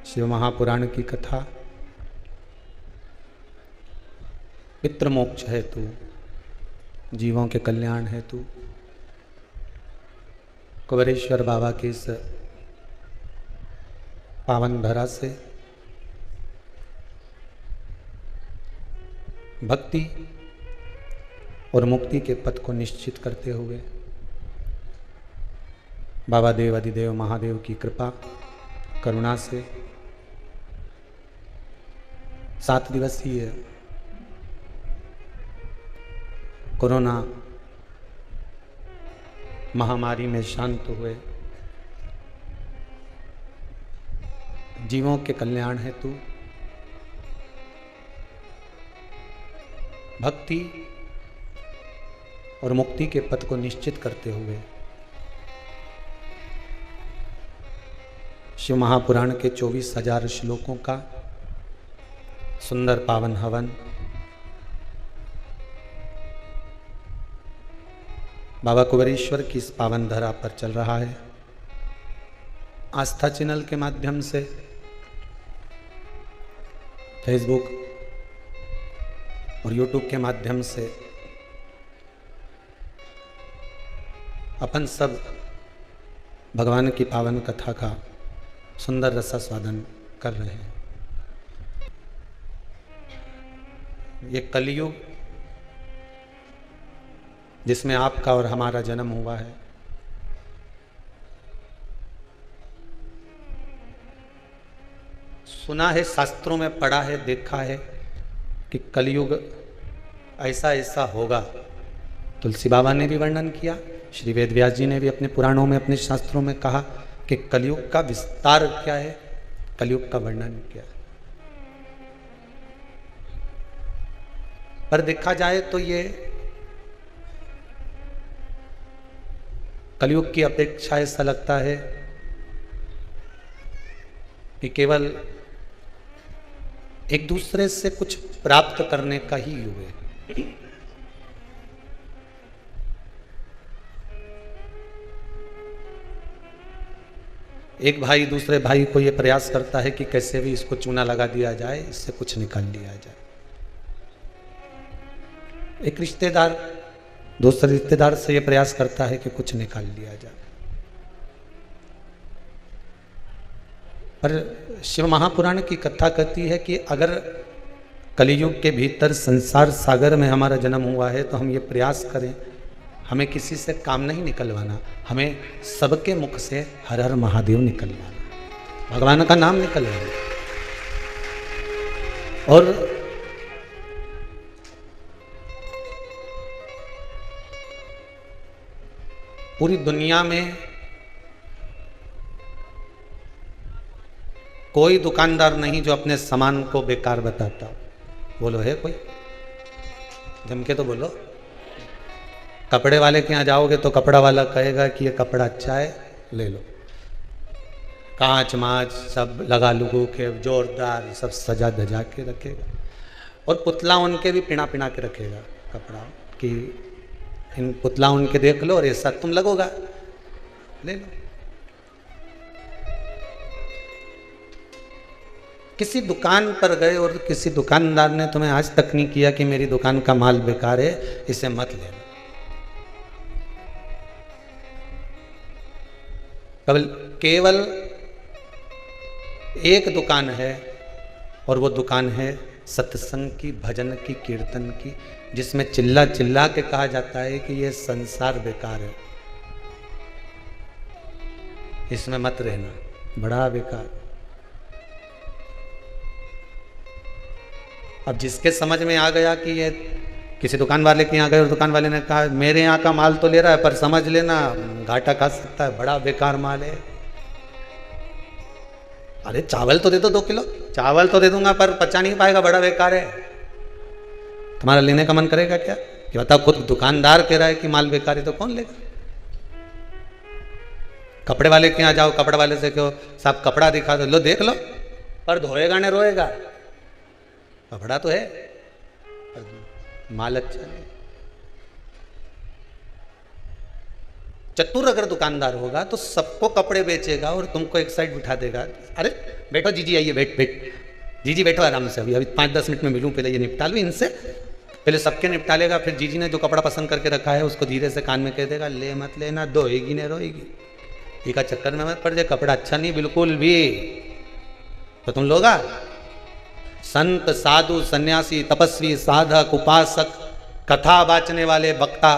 शिव महापुराण की कथा। पितृमोक्ष है तू, जीवों के कल्याण है तू। कुबेरेश्वर बाबा की इस पावन धरा से भक्ति और मुक्ति के पथ को निश्चित करते हुए बाबा देव अधिदेव महादेव की कृपा करुणा से 7 दिवसीय कोरोना महामारी में शांत हुए जीवों के कल्याण हेतु भक्ति और मुक्ति के पथ को निश्चित करते हुए शिव महापुराण के 24,000 श्लोकों का सुंदर पावन हवन बाबा कुबेरेश्वर की इस पावन धरा पर चल रहा है। आस्था चैनल के माध्यम से फेसबुक और यूट्यूब के माध्यम से अपन सब भगवान की पावन कथा का सुंदर रसास्वादन कर रहे हैं। ये कलयुग जिसमें आपका और हमारा जन्म हुआ है, सुना है, शास्त्रों में पढ़ा है, देखा है कि कलयुग ऐसा ऐसा होगा। तुलसी बाबा ने भी वर्णन किया, श्री वेद व्यास जी ने भी अपने पुराणों में अपने शास्त्रों में कहा कि कलयुग का विस्तार क्या है, कलयुग का वर्णन क्या है। पर देखा जाए तो ये कलयुग की अपेक्षा ऐसा लगता है कि केवल एक दूसरे से कुछ प्राप्त करने का ही युग है। एक भाई दूसरे भाई को यह प्रयास करता है कि कैसे भी इसको चूना लगा दिया जाए, इससे कुछ निकाल लिया जाए। एक रिश्तेदार दूसरे रिश्तेदार से यह प्रयास करता है कि कुछ निकाल लिया जाए। पर शिव महापुराण की कथा कहती है कि अगर कलयुग के भीतर संसार सागर में हमारा जन्म हुआ है तो हम ये प्रयास करें, हमें किसी से काम नहीं निकलवाना, हमें सबके मुख से हर हर महादेव निकलवाना, भगवान का नाम निकलवाना। और पूरी दुनिया में कोई दुकानदार नहीं जो अपने सामान को बेकार बताता। बोलो है कोई? जम के तो बोलो। कपड़े वाले के यहाँ जाओगे तो कपड़ा वाला कहेगा कि ये कपड़ा अच्छा है, ले लो। कांच माच सब लगा लुगू के जोरदार सब सजा धजा के रखेगा, और पुतला उनके भी पिना पिना के रखेगा कपड़ा कि इन पुतला उनके देख लो और ऐसा तुम लगोगा, ले लो। किसी दुकान पर गए और किसी दुकानदार ने तुम्हें आज तक नहीं किया कि मेरी दुकान का माल बेकार है, इसे मत लेना। केवल एक दुकान है और वो दुकान है सत्संग की, भजन की, कीर्तन की, जिसमें चिल्ला चिल्ला के कहा जाता है कि ये संसार बेकार है, इसमें मत रहना, बड़ा बेकार। अब जिसके समझ में आ गया कि ये किसी दुकान वाले के यहाँ गए और दुकान वाले ने कहा मेरे यहाँ का माल तो ले रहा है पर समझ लेना घाटा खा सकता है, बड़ा बेकार माल है। अरे चावल तो दे दो 2 किलो, चावल तो दे दूंगा पर पचा नहीं पाएगा, बड़ा बेकार है। तुम्हारा लेने का मन करेगा क्या? कि बताओ, खुद दुकानदार कह रहा है कि माल बेकार है तो कौन लेगा? कपड़े वाले के यहाँ जाओ, कपड़े वाले से कहो साहब कपड़ा दिखा दो, लो देख लो, पर धोएगा नहीं रोएगा, कपड़ा तो है माल अच्छा नहीं। चतुर अगर दुकानदार होगा तो सबको कपड़े बेचेगा और तुमको एक साइड बिठा देगा। अरे बैठो जीजी, आइए, बैठ जीजी बैठो आराम से, अभी 5-10 मिनट में मिलूँ, पहले ये निपटा लो इनसे। पहले सबके निपटा लेगा, फिर जीजी ने जो कपड़ा पसंद करके रखा है उसको धीरे से कान में कह देगा, ले मत लेना, धोएगी नहीं रोएगी, ये का चक्कर में मत पड़ जाए, कपड़ा अच्छा नहीं बिल्कुल भी। तो तुम लोगा संत, साधु, सन्यासी, तपस्वी, साधक, उपासक, कथा बाचने वाले वक्ता,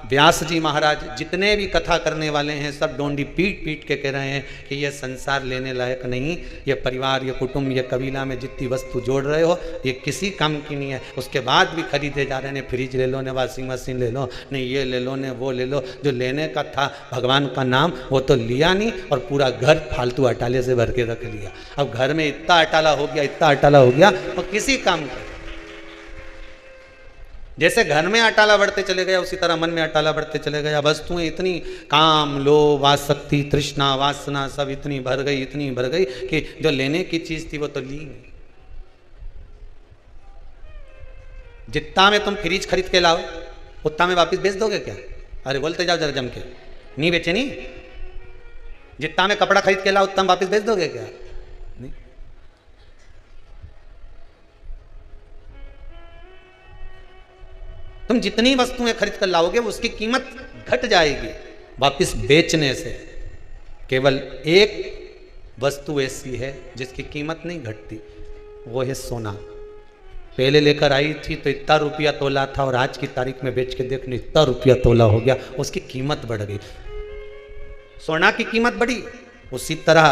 व्यास जी महाराज, जितने भी कथा करने वाले हैं सब डोंडी पीट पीट के कह रहे हैं कि ये संसार लेने लायक नहीं, ये परिवार, ये कुटुंब, ये कबीला में जितनी वस्तु जोड़ रहे हो ये किसी काम की नहीं है। उसके बाद भी खरीदे जा रहे हैं, फ्रिज ले लो, ने वॉशिंग मशीन ले लो, नहीं ये ले लो, ने वो ले लो। जो लेने का था भगवान का नाम वो तो लिया नहीं, और पूरा घर फालतू अटाले से भर के रख लिया। अब घर में इतना अटाला हो गया, इतना अटाला हो गया, और किसी काम का। जैसे घर में अटाला बढ़ते चले गया उसी तरह मन में अटाला बढ़ते चले गया। वस्तुएं इतनी, काम, लोभ, आसक्ति, तृष्णा, वासना सब इतनी भर गई, इतनी भर गई कि जो लेने की चीज थी वो तो ली नहीं। जितना में तुम फ्रिज खरीद के लाओ उतना में वापस बेच दोगे क्या? अरे बोलते जाओ जरा जम के, नहीं बेचे नहीं। जितना में कपड़ा खरीद के लाओ उतना में वापस बेच दोगे क्या? नहीं। तुम जितनी वस्तुएं खरीद कर लाओगे उसकी कीमत घट जाएगी वापस बेचने से। केवल एक वस्तु ऐसी है जिसकी कीमत नहीं घटती, वो है सोना। पहले लेकर आई थी तो इतना रुपया तोला था, और आज की तारीख में बेच के देखने इतना रुपया तोला हो गया, उसकी कीमत बढ़ गई। सोना की कीमत बढ़ी। उसी तरह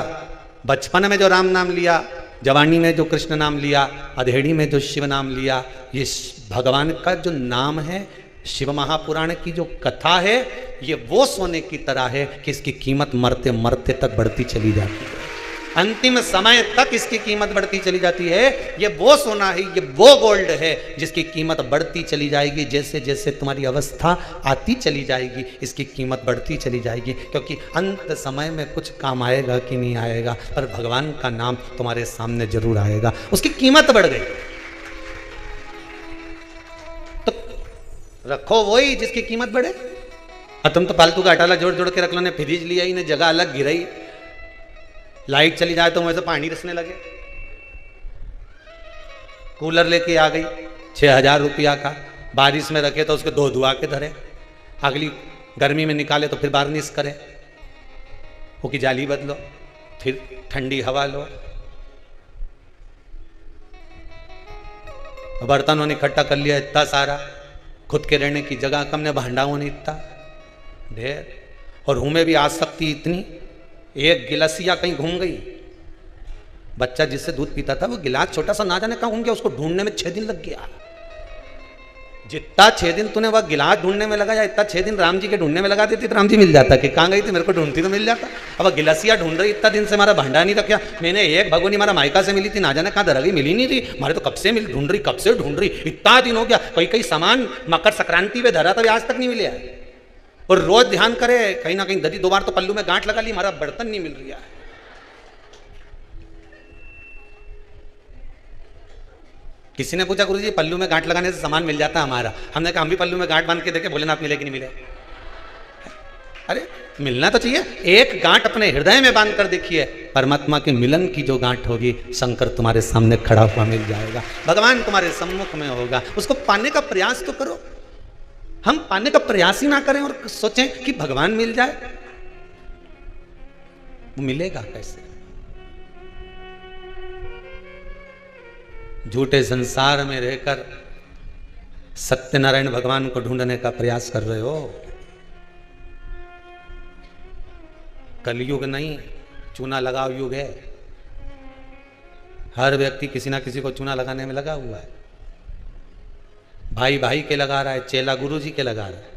बचपन में जो राम नाम लिया, जवानी में जो कृष्ण नाम लिया, अधेड़ी में जो शिव नाम लिया, ये भगवान का जो नाम है, शिव महापुराण की जो कथा है, ये वो सोने की तरह है कि इसकी कीमत मरते मरते तक बढ़ती चली जाती है। अंतिम समय तक इसकी कीमत बढ़ती चली जाती है। ये वो सोना है, ये वो गोल्ड है जिसकी कीमत बढ़ती चली जाएगी। जैसे जैसे तुम्हारी अवस्था आती चली जाएगी इसकी कीमत बढ़ती चली जाएगी, क्योंकि अंत समय में कुछ काम आएगा कि नहीं आएगा, पर भगवान का नाम तुम्हारे सामने जरूर आएगा। उसकी कीमत बढ़ गई तो रखो वही जिसकी कीमत बढ़े। और तुम तो फालतू का अटाला जोड़ जोड़ के रख लो, ने फ्रिज लिया ही, ने जगह अलग गिराई, लाइट चली जाए तो वैसे पानी रिसने लगे। कूलर लेके आ गई 6,000 रुपया का, बारिश में रखे तो उसके धो धुआ के धरे, अगली गर्मी में निकाले तो फिर बार्निश करे, वो की जाली बदलो, फिर ठंडी हवा लो। बर्तनों ने इकट्ठा कर लिया इतना सारा, खुद के रहने की जगह कम, ने भांडाओं ने इतना ढेर, और हूं में भी आसक्ति इतनी। एक गिलासिया कहीं घूम गई, बच्चा जिससे दूध पीता था वो गिलास छोटा सा ना जाने कहाँ घूम गया, उसको ढूंढने में 6 दिन लग गया। जितना 6 दिन तूने वह गिलास ढूंढने में लगा, या इतना 6 दिन राम जी के ढूंढने में लगा देती तो राम जी मिल जाता कि कहाँ गई थी, मेरे को ढूंढती तो मिल जाता। अब गिलासिया ढूंढ रही, इतना दिन से हमारा भांडा नहीं रखा। मैंने एक भगोनी हमारा मायका से मिली थी, ना जाने कहाँ धरा गई, मिली नहीं थी। हमारे तो कब से मिल ढूंढ रही, कब से ढूंढ रही, इतना दिन हो गया। कई सामान मकर संक्रांति में धरा था, आज तक नहीं मिले। और रोज ध्यान करे, कहीं ना कहीं दधी 2 बार तो पल्लू में गांठ लगा ली, हमारा बर्तन नहीं मिल रहा है। किसी ने पूछा गुरुजी पल्लू में गांठ लगाने से सामान मिल जाता है हमारा? हमने कहा हम भी पल्लू में गांठ बांध के देखे, भोलेनाथ मिले कि नहीं मिले। अरे मिलना तो चाहिए। एक गांठ अपने हृदय में बांध कर देखिए, परमात्मा के मिलन की जो गांठ होगी, शंकर तुम्हारे सामने खड़ा हुआ मिल जाएगा, भगवान तुम्हारे सम्मुख में होगा। उसको पाने का प्रयास तो करो। हम पाने का प्रयास ही ना करें और सोचें कि भगवान मिल जाए, वो मिलेगा कैसे? झूठे संसार में रहकर सत्यनारायण भगवान को ढूंढने का प्रयास कर रहे हो। कलयुग नहीं, चूना लगाओ युग है। हर व्यक्ति किसी ना किसी को चूना लगाने में लगा हुआ है। भाई भाई के लगा रहा है, चेला गुरु जी के लगा रहा है।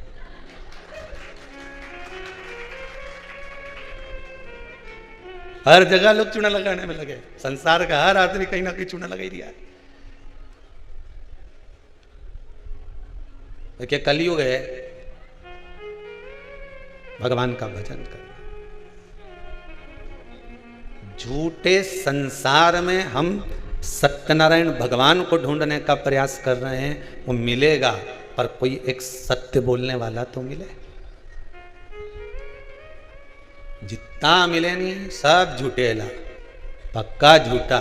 हर जगह लोग चूना लगाने में लगे। संसार का हर आदमी कहीं ना कहीं चूना लगा ही दिया है। क्या कलयुग है? भगवान का भजन कर। झूठे संसार में हम सत्यनारायण भगवान को ढूंढने का प्रयास कर रहे हैं, वो मिलेगा, पर कोई एक सत्य बोलने वाला तो मिले। जितना मिले नहीं सब झूठेला, पक्का झूठा।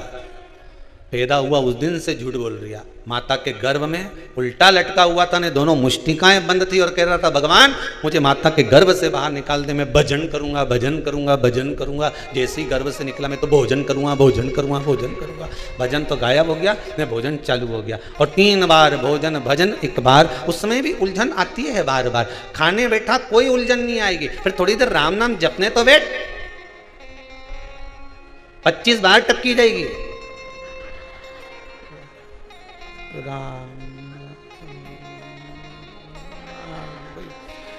पैदा हुआ उस दिन से झूठ बोल रही है। माता के गर्भ में उल्टा लटका हुआ था ने, दोनों मुष्टिकाएं बंद थी और कह रहा था भगवान मुझे माता के गर्भ से बाहर निकाल दे, मैं भजन करूंगा भजन करूंगा भजन करूंगा। जैसे ही गर्भ से निकला मैं तो भोजन करूंगा भोजन करूंगा भोजन करूंगा। भजन तो गायब हो गया, मैं भोजन चालू हो गया। और 3 बार भोजन भजन 1 बार, उसमें भी उलझन आती है बार बार। खाने बैठा कोई उलझन नहीं आएगी, फिर थोड़ी देर राम नाम जपने तो बैठ, 25 बार टपकी जाएगी। राम।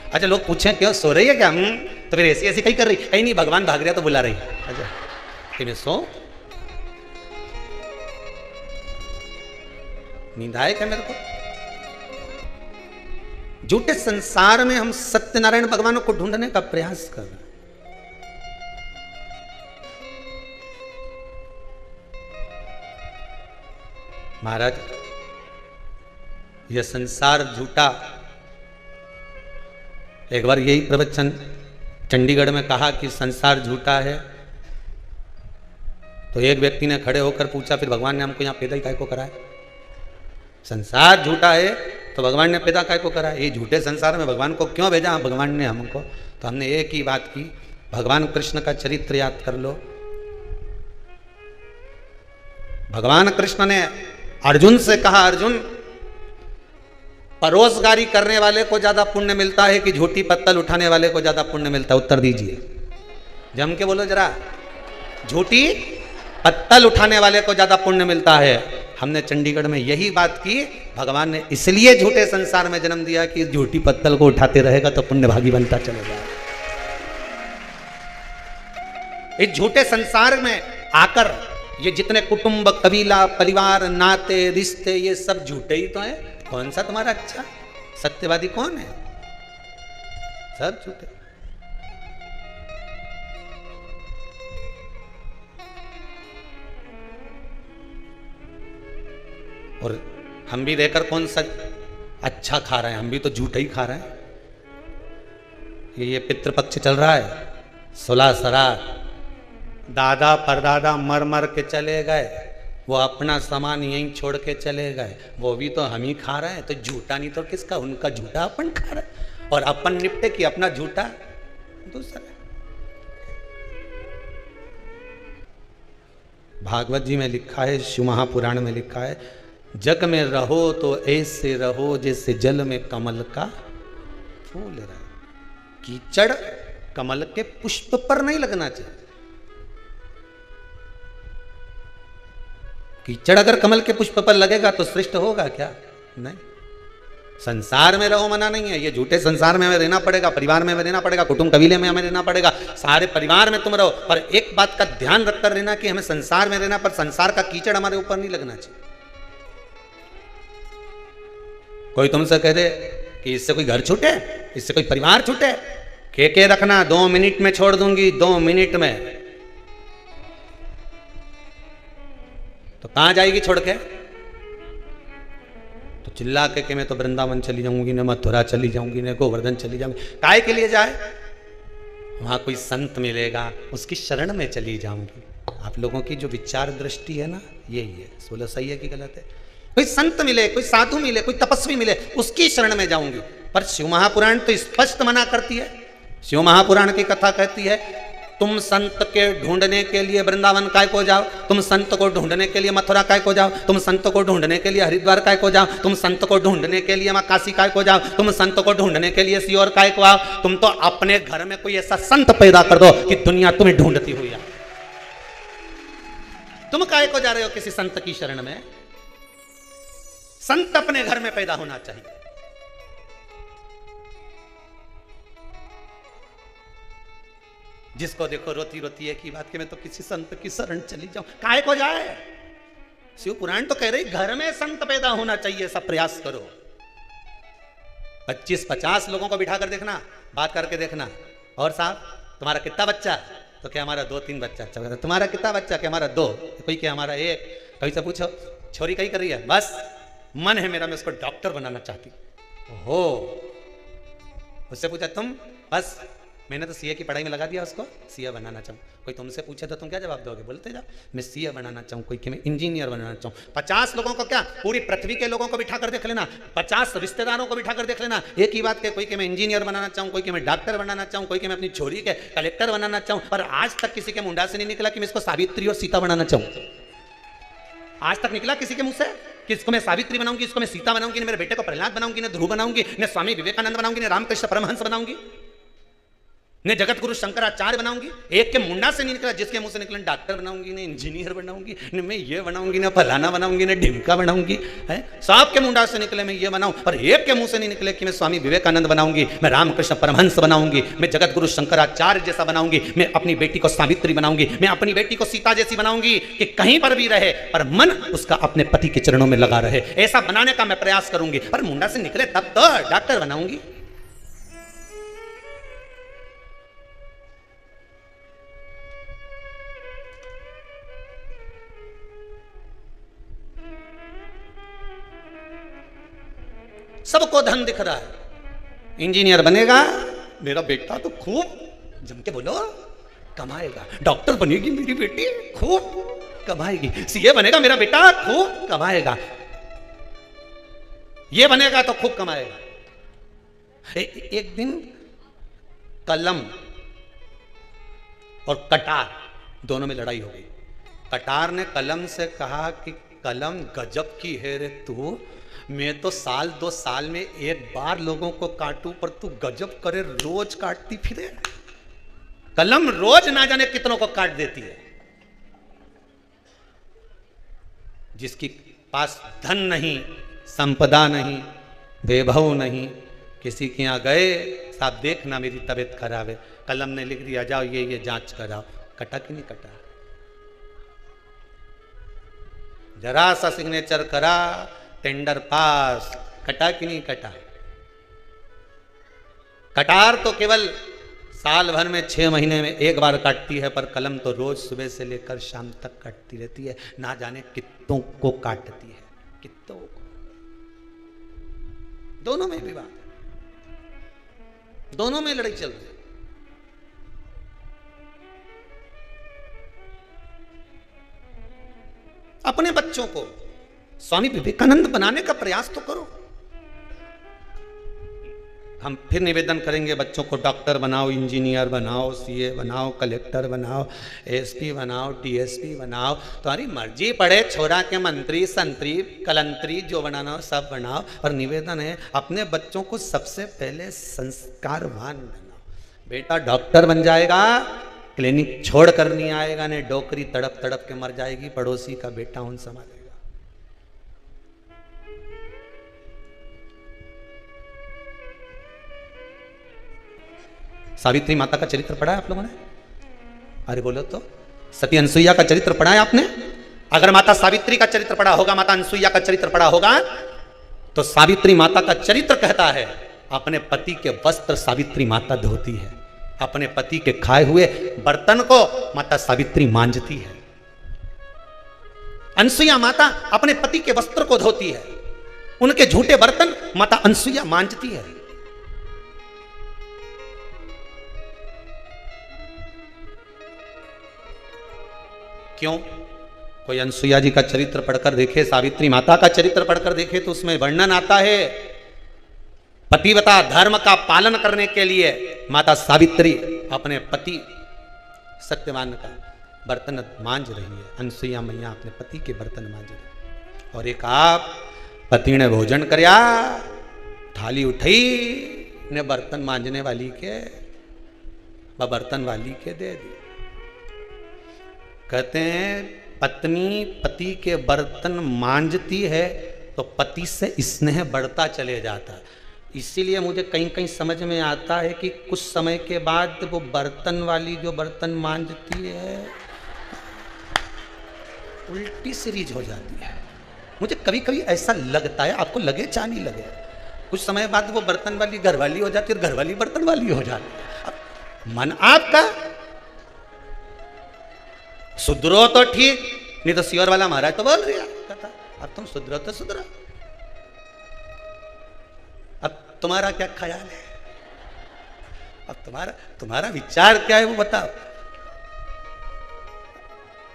अच्छा लोग पूछें क्यों सो रही है क्या? तो फिर ऐसी ऐसी कहीं कर रही, कहीं नहीं भगवान भाग रहा तो बुला रही। अच्छा कि मैं सो, नींद आए क्या मेरे को? झूठे संसार में हम सत्यनारायण भगवान को ढूंढने का प्रयास कर रहे हैं। महाराज यह संसार झूठा। एक बार यही प्रवचन चंडीगढ़ में कहा कि संसार झूठा है, तो एक व्यक्ति ने खड़े होकर पूछा फिर भगवान ने हमको यहां पैदा ही काय को कराया? संसार झूठा है तो भगवान ने पैदा काय को कराया? ये झूठे संसार में भगवान को क्यों भेजा भगवान ने हमको? तो हमने एक ही बात की, भगवान कृष्ण का चरित्र याद कर लो। भगवान कृष्ण ने अर्जुन से कहा, अर्जुन परोसगारी करने वाले को ज्यादा पुण्य मिलता है कि झूठी पत्तल उठाने वाले को ज्यादा पुण्य मिलता है? उत्तर दीजिए, जम के बोलो जरा। झूठी पत्तल उठाने वाले को ज्यादा पुण्य मिलता है। हमने चंडीगढ़ में यही बात की, भगवान ने इसलिए झूठे संसार में जन्म दिया कि झूठी पत्तल को उठाते रहेगा तो पुण्य भागी बनता चलेगा। इस झूठे संसार में आकर ये जितने कुटुंब कबीला परिवार नाते रिश्ते ये सब झूठे ही तो हैं। कौन सा तुम्हारा अच्छा? सत्यवादी कौन है? सब झूठे। और हम भी रहकर कौन सा अच्छा खा रहे हैं? हम भी तो झूठा ही खा रहे हैं। ये पितृपक्ष चल रहा है, 16 श्राद्ध, दादा परदादा मर मर के चले गए, वो अपना सामान यहीं छोड़ के चले गए, वो भी तो हम ही खा रहे हैं। तो झूठा नहीं तो किसका? उनका झूठा अपन खा रहे हैं और अपन निपटे कि अपना झूठा दूसरा। भागवत जी में लिखा है, शिव महापुराण में लिखा है, जग में रहो तो ऐसे रहो जैसे जल में कमल का फूल रहे। कीचड़ कमल के पुष्प पर नहीं लगना चाहिए। कीचड़ अगर कमल के पुष्प पर लगेगा तो श्रेष्ठ होगा क्या? नहीं। संसार में रहो मना नहीं है, ये झूठे संसार में हमें रहना पड़ेगा, परिवार में हमें रहना पड़ेगा, कुटुंब कबीले में हमें रहना पड़ेगा, सारे परिवार में तुम रहो। पर एक बात का ध्यान रखकर रहना कि हमें संसार में रहना, पर संसार का कीचड़ हमारे ऊपर नहीं लगना चाहिए। कोई तुमसे कह दे कि इससे कोई घर छूटे, इससे कोई परिवार छूटे, के रखना 2 मिनट में छोड़ दूंगी, 2 मिनट में। तो कहां जाएगी छोड़ के? तो चिल्ला के मैं तो वृंदावन चली जाऊंगी, न मथुरा चली जाऊंगी, न गोवर्धन चली जाऊंगी। काय के लिए जाए? वहां कोई संत मिलेगा, उसकी शरण में चली जाऊंगी। आप लोगों की जो विचार दृष्टि है ना, यही है। बोलो सही है कि गलत है? कोई संत मिले, कोई साधु मिले, कोई तपस्वी मिले, उसकी शरण में जाऊंगी। पर शिव महापुराण तो स्पष्ट मना करती है। शिव महापुराण की कथा कहती है, तुम संत के ढूंढने के लिए वृंदावन काय को जाओ, तुम संत को ढूंढने के लिए मथुरा काय को जाओ, तुम संत को ढूंढने के लिए हरिद्वार काय को जाओ, तुम संत को ढूंढने के लिए काशी काय को जाओ, तुम संत को ढूंढने के लिए सीहोर काय को आओ। तुम तो अपने घर में कोई ऐसा संत पैदा कर दो कि दुनिया तुम्हें ढूंढती हुई है। तुम काय को जा रहे हो किसी संत की शरण में? संत अपने घर में पैदा होना चाहिए। जिसको देखो रोती रोती है कि बात के मैं तो किसी संत की शरण चली जाऊं। काय को जाए? शिव पुराण तो कह रही घर में संत पैदा होना चाहिए, ऐसा प्रयास करो। 25-50 लोगों को बिठा कर देखना, बात करके देखना, और साहब तुम्हारा कितना बच्चा? तो क्या हमारा 2-3 बच्चा। अच्छा, तुम्हारा कितना बच्चा? क्या हमारा 2। कोई क्या हमारा 1। कहीं से पूछो छोरी कहीं कर रही है? बस मन है मेरा, मैं उसको डॉक्टर बनाना चाहती। हो उससे पूछा तुम? बस मैंने तो सीए की पढ़ाई में लगा दिया उसको, सीए बनाना चाहूँ। कोई तुमसे पूछे तो तुम क्या जवाब दोगे? बोलते जाओ मैं सीए बनाना चाहूँ, कोई कि मैं इंजीनियर बनाना चाहूँ। 50 लोगों को, क्या पूरी पृथ्वी के लोगों को बिठा कर देख लेना, 50 रिश्तेदारों को बिठा कर देख लेना, एक ही बात के, कोई कि मैं इंजीनियर बनाना चाहूँ, कोई कि मैं डॉक्टर बनाना चाहूँ, कोई कि मैं अपनी छोरी के कलेक्टर बनाना चाहूँ। पर आज तक किसी के मुंडा से नहीं निकला कि मैं इसको सावित्री और सीता बनाना चाहूँ। आज तक निकला किसी के मुंह से कि इसको मैं सावित्री बनाऊंगी, इसको मैं सीता बनाऊंगी, मेरे बेटे को प्रहलाद बनाऊंगी, न ध्रुव बनाऊंगी, न स्वामी विवेकानंद बनाऊंगी, न रामकृष्ण परमहंस बनाऊंगी, ने जगत गुरु शंकराचार्य बनाऊंगी। एक के मुंडा से नहीं निकला जिसके मुंह से निकला डॉक्टर बनाऊंगी, ने इंजीनियर बनाऊंगी, ने मैं ये बनाऊंगी, ने फलाना बनाऊंगी, ने ढिमका बनाऊंगी। है सब के मुंडा से निकले मैं ये बनाऊं, पर एक के मुंह से नहीं निकले कि मैं स्वामी विवेकानंद बनाऊंगी, मैं रामकृष्ण परमहंस बनाऊंगी, मैं जगत गुरु शंकराचार्य जैसा बनाऊंगी, मैं अपनी बेटी को सावित्री बनाऊंगी, मैं अपनी बेटी को सीता जैसी बनाऊंगी कि कहीं पर भी रहे पर मन उसका अपने पति के चरणों में लगा रहे। ऐसा बनाने का मैं प्रयास करूंगी। पर मुंडा से निकले तब तो डॉक्टर बनाऊंगी। सबको धन दिख रहा है, इंजीनियर बनेगा मेरा बेटा तो खूब जम के बोलो कमाएगा, डॉक्टर बनेगी मेरी बेटी खूब कमाएगी, सीए बनेगा मेरा बेटा खूब कमाएगा, ये बनेगा तो खूब कमाएगा। एक दिन कलम और कटार दोनों में लड़ाई हो गई। कटार ने कलम से कहा कि कलम गजब की है रे तू, मैं तो साल 2 साल में एक बार लोगों को काटूं पर तू गजब करे रोज काटती फिरे। कलम रोज ना जाने कितनों को काट देती है। जिसकी पास धन नहीं, संपदा नहीं, वैभव नहीं, किसी के यहां गए साहब देखना मेरी तबीयत खराब है, कलम ने लिख दिया जाओ ये जांच कराओ, कटा कि नहीं कटा? जरा सा सिग्नेचर करा टेंडर पास, कटा कि नहीं कटा? कटार तो केवल साल भर में 6 महीने में एक बार काटती है, पर कलम तो रोज सुबह से लेकर शाम तक काटती रहती है, ना जाने कितनों को काटती है, कितनों को। दोनों में विवाद है, दोनों में लड़ाई चल रही है। अपने बच्चों को स्वामी विवेकानंद बनाने का प्रयास तो करो। हम फिर निवेदन करेंगे बच्चों को डॉक्टर बनाओ, इंजीनियर बनाओ, सीए बनाओ, कलेक्टर बनाओ, एसपी बनाओ, डीएसपी बनाओ, तुम्हारी मर्जी पड़े, छोरा के मंत्री संतरी कलंतरी जो बनाना हो सब बनाओ। और निवेदन है अपने बच्चों को सबसे पहले संस्कारवान बनाओ। बेटा डॉक्टर बन जाएगा, क्लिनिक छोड़ कर नहीं आएगा, ने डोकरी तड़प तड़प के मर जाएगी, पड़ोसी का बेटा उन संभालेगा। सावित्री माता का चरित्र पढ़ा है आप लोगों ने? अरे बोलो तो। सती अनसुईया का चरित्र पढ़ा है आपने? अगर माता सावित्री का चरित्र पढ़ा होगा, माता अनसुईया का चरित्र पढ़ा होगा, तो सावित्री माता का चरित्र कहता है अपने पति के वस्त्र सावित्री माता धोती है, अपने पति के खाए हुए बर्तन को माता सावित्री मांजती है। अनसुईया माता अपने पति के वस्त्र को धोती है, उनके झूठे बर्तन माता अनसुईया मांजती है। क्यों? कोई अनसुईया जी का चरित्र पढ़कर देखे, सावित्री माता का चरित्र पढ़कर देखे, तो उसमें वर्णन आता है पतिव्रता धर्म का पालन करने के लिए माता सावित्री अपने पति सत्यवान का बर्तन मांज रही है। अनसुईया मैया अपने पति के बर्तन मांज रही। और एक आप पति ने भोजन करया, थाली उठाई ने बर्तन मांजने वाली के बर्तन वाली के दे दी। कहते हैं पत्नी पति के बर्तन मांजती है तो पति से स्नेह बढ़ता चले जाता है। इसीलिए मुझे कहीं कहीं समझ में आता है कि कुछ समय के बाद वो बर्तन वाली जो बर्तन मांजती है उल्टी सीरीज हो जाती है। मुझे कभी कभी ऐसा लगता है, आपको लगे चाहे नहीं लगे, कुछ समय बाद वो बर्तन वाली घरवाली हो जाती है और घरवाली बर्तन वाली हो जाती है। अब मन आपका सुधरो तो ठीक, नहीं तो सियोर वाला महाराज तो बोल रहा कहता अब तुम सुधरो तो सुधरो। अब तुम्हारा क्या ख्याल है? अब तुम्हारा विचार क्या है वो बताओ।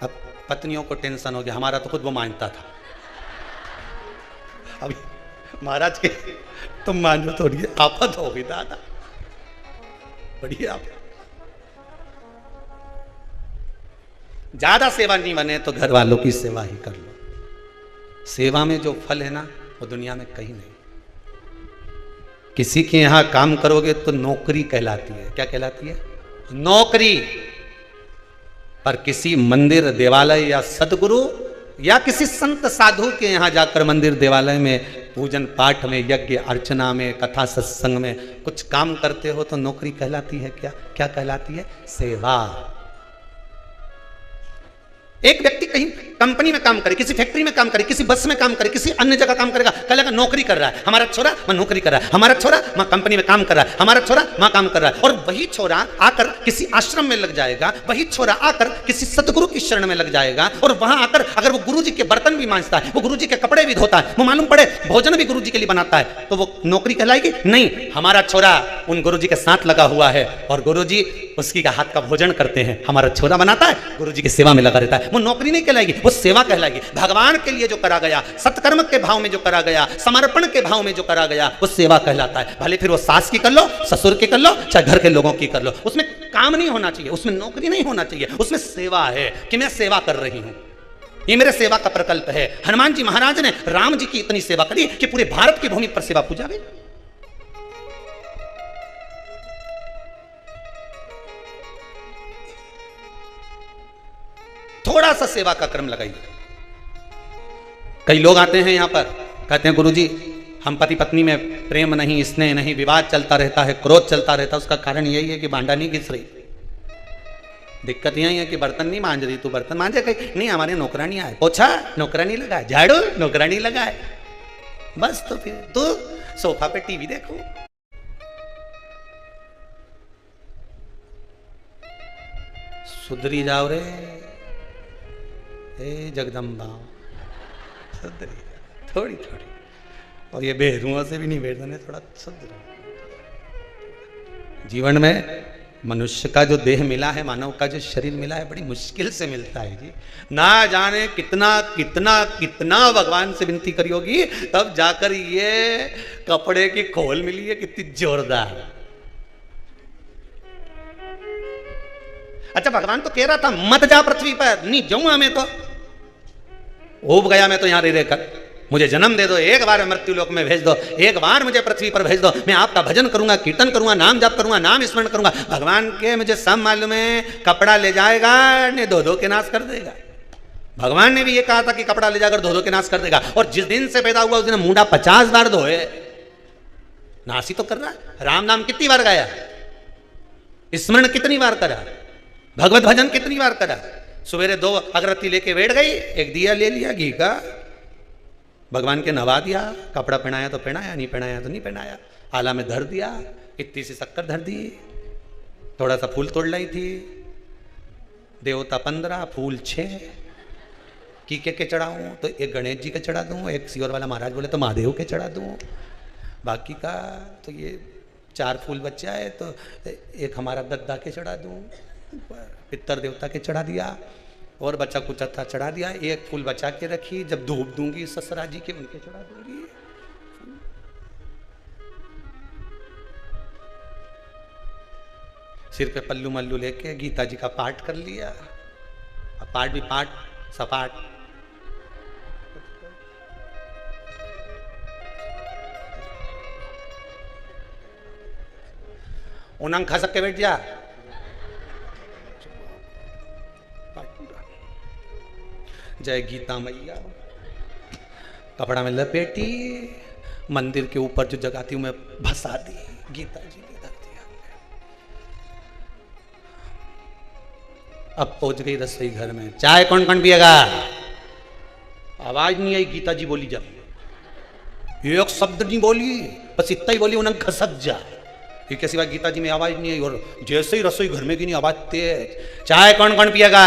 अब पत्नियों को टेंशन हो गया, हमारा तो खुद वो मानता था, अभी महाराज के तुम मान लो थोड़ी आफत हो गई दादा, बड़ी आफत। ज्यादा सेवा नहीं बने तो घर वालों की सेवा ही कर लो। सेवा में जो फल है ना वो दुनिया में कहीं नहीं। किसी के यहां काम करोगे तो नौकरी कहलाती है। क्या कहलाती है? नौकरी। पर किसी मंदिर देवालय या सदगुरु या किसी संत साधु के यहां जाकर मंदिर देवालय में पूजन पाठ में यज्ञ अर्चना में कथा सत्संग में कुछ काम करते हो तो नौकरी कहलाती है। क्या क्या कहलाती है? सेवा। एक व्यक्ति कहीं कंपनी में काम करे, किसी फैक्ट्री में काम करे, किसी बस में काम करे, किसी अन्य जगह काम करेगा, कहेगा नौकरी कर रहा है, हमारा छोरा वहां नौकरी कर रहा है, हमारा छोरा वहां कंपनी में काम कर रहा है, हमारा छोरा वहां काम कर रहा है। और वही छोरा आकर किसी आश्रम में लग जाएगा, वही छोरा आकर किसी सतगुरु की शरण में लग जाएगा और वहां आकर अगर वो गुरु जी के बर्तन भी मांजता है, वो गुरु जी के कपड़े भी धोता है, वो मालूम पड़े भोजन भी गुरु जी के लिए बनाता है, तो वो नौकरी कहलाएगी? नहीं। हमारा छोरा उन गुरु जी के साथ लगा हुआ है और गुरु जी उसकी का हाथ का भोजन करते हैं, हमारा छोरा बनाता है, गुरु जी की सेवा में लगा रहता है, वो नौकरी नहीं कहलाएगी, वो सेवा कहलाएगी। भगवान के लिए जो करा गया, सत्कर्म के भाव में जो करा गया, समर्पण के भाव में जो करा गया, वो सेवा कहलाता है। भले फिर वो सास की कर लो, ससुर की कर लो, चाहे घर के लोगों की कर लो, उसमें काम नहीं होना चाहिए, उसमें नौकरी नहीं होना चाहिए, उसमें सेवा है कि मैं सेवा कर रही हूं, ये मेरे सेवा का प्रकल्प है। हनुमान जी महाराज ने राम जी की इतनी सेवा करी कि पूरे भारत की भूमि पर सेवा पूजा गई। थोड़ा सा सेवा का क्रम लगाइए। कई लोग आते हैं यहां पर, कहते हैं गुरुजी हम पति पत्नी में प्रेम नहीं, स्नेह नहीं, विवाद चलता रहता है, क्रोध चलता रहता है, उसका कारण यही है कि भांडा नहीं घिस रही। दिक्कत यही है कि बर्तन नहीं मांज रही, तू बर्तन मांजे कहीं नहीं, हमारे नौकरानी आए, पोछा नौकरानी लगा है, झाड़ू नौकरानी लगा है, बस तो फिर तू सोफा पे टीवी देखो। सुधरी जाओ रे ए जगदम्बा, सुधरी थोड़ी थोड़ी, और ये बेरुओं से भी नहीं बेरने, थोड़ा सुधरो। जीवन में मनुष्य का जो देह मिला है, मानव का जो शरीर मिला है, बड़ी मुश्किल से मिलता है जी। ना जाने कितना कितना कितना भगवान से विनती करी होगी तब जाकर ये कपड़े की खोल मिली है, कितनी जोरदार। अच्छा भगवान तो कह रहा था मत जा पृथ्वी पर, नहीं जाऊंगा मैं, तो उब गया मैं तो यहां रह रहकर, मुझे जन्म दे दो, एक बार मृत्यु लोक में भेज दो, एक बार मुझे पृथ्वी पर भेज दो, मैं आपका भजन करूंगा, कीर्तन करूंगा, नाम जाप करूंगा, नाम स्मरण करूंगा। भगवान के मुझे सब मालूम है, कपड़ा ले जाएगा ने धो धो के नाश कर देगा। भगवान ने भी ये कहा था कि कपड़ा ले जाकर धो धो के नाश कर देगा, और जिस दिन से पैदा हुआ उस दिन मुंडा 50 बार धोए, नाश ही तो कर रहा है। राम नाम कितनी बार गाया, स्मरण कितनी बार करा, भगवत भजन कितनी बार करा। सवेरे 2 अगरबत्ती लेके बैठ गई, एक दिया ले लिया घी का, भगवान के नवा दिया, कपड़ा पहनाया तो पहनाया, नहीं पहनाया तो नहीं पहनाया, आला में धर दिया, इतनी सी शक्कर धर दी, थोड़ा सा फूल तोड़ लाई थी, देवता 15 फूल 6, की के चढ़ाऊं तो एक गणेश जी के चढ़ा दूं, एक सियोर वाला महाराज बोले तो महादेव के चढ़ा दूं, बाकी का तो ये 4 फूल बच्चा है तो एक हमारा दद्दा के चढ़ा दूं, पितर देवता के चढ़ा दिया, और बच्चा कुछ था चढ़ा दिया, एक फूल बचा के रखी, जब धूप दूंगी ससुरा जी के उनके चढ़ा दूंगी। सिर पे पल्लू मल्लू लेके गीता जी का पाठ कर लिया, अब पाठ भी पाठ सपाट, उनंग खा सक के बैठ जा, जय गीता मैया, कपड़ा में लपेटी, मंदिर के ऊपर जो जगह थी मैं भसा दी, गीता जी की धरती। अब पहुंच गई रसोई घर में, चाय कौन कौन पिएगा, आवाज नहीं आई, गीता जी बोली, जब एक शब्द नहीं बोली, बस इतना ही बोली, उन्हें खसक जा, ये कैसी बात, गीता जी में आवाज नहीं आई, और जैसे ही रसोई घर में की नहीं आवाज तेज, चाय कौन कौन पिएगा,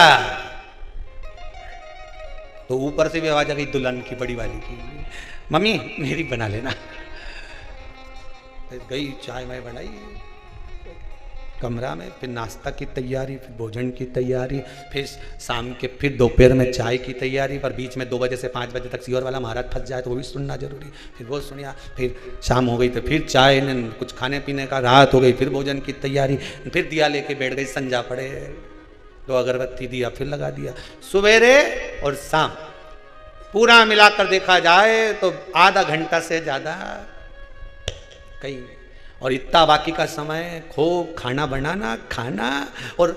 तो ऊपर से भी आवाज आ गई दुल्हन की, बड़ी वाली की, मम्मी मेरी बना लेना। गई चाय मैं बनाई, कमरा में, फिर नाश्ता की तैयारी, फिर भोजन की तैयारी, फिर शाम के फिर दोपहर में चाय की तैयारी, पर बीच में 2 बजे से 5 बजे तक सीवर वाला महाराज फंस जाए तो वो भी सुनना जरूरी, फिर वो सुनिया, फिर शाम हो गई तो फिर चाय कुछ खाने पीने का, रात हो गई फिर भोजन की तैयारी, फिर दिया लेके बैठ गई, संजा पड़े, 2 अगरबत्ती दिया फिर लगा दिया। सवेरे और शाम पूरा मिलाकर देखा जाए तो आधा घंटा से ज़्यादा कहीं, और इतना बाकी का समय खूब खाना बनाना, खाना और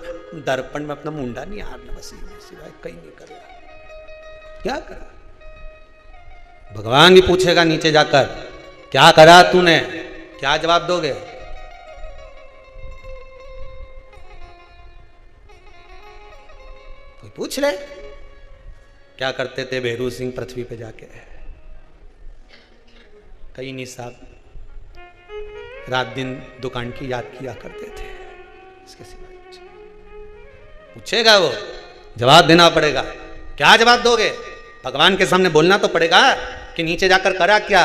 दर्पण में अपना मुंडा नहीं हारना, बस सिवाय कहीं नहीं कर रहा। क्या करा? भगवान भी पूछेगा नीचे जाकर, क्या करा तूने, क्या जवाब दोगे? कोई पूछ ले क्या करते थे भैरू सिंह पृथ्वी पे जाके? कहीं नहीं साहब, रात दिन दुकान की याद किया करते थे, इसके सिवा पूछेगा वो, जवाब देना पड़ेगा। क्या जवाब दोगे? भगवान के सामने बोलना तो पड़ेगा कि नीचे जाकर करा क्या,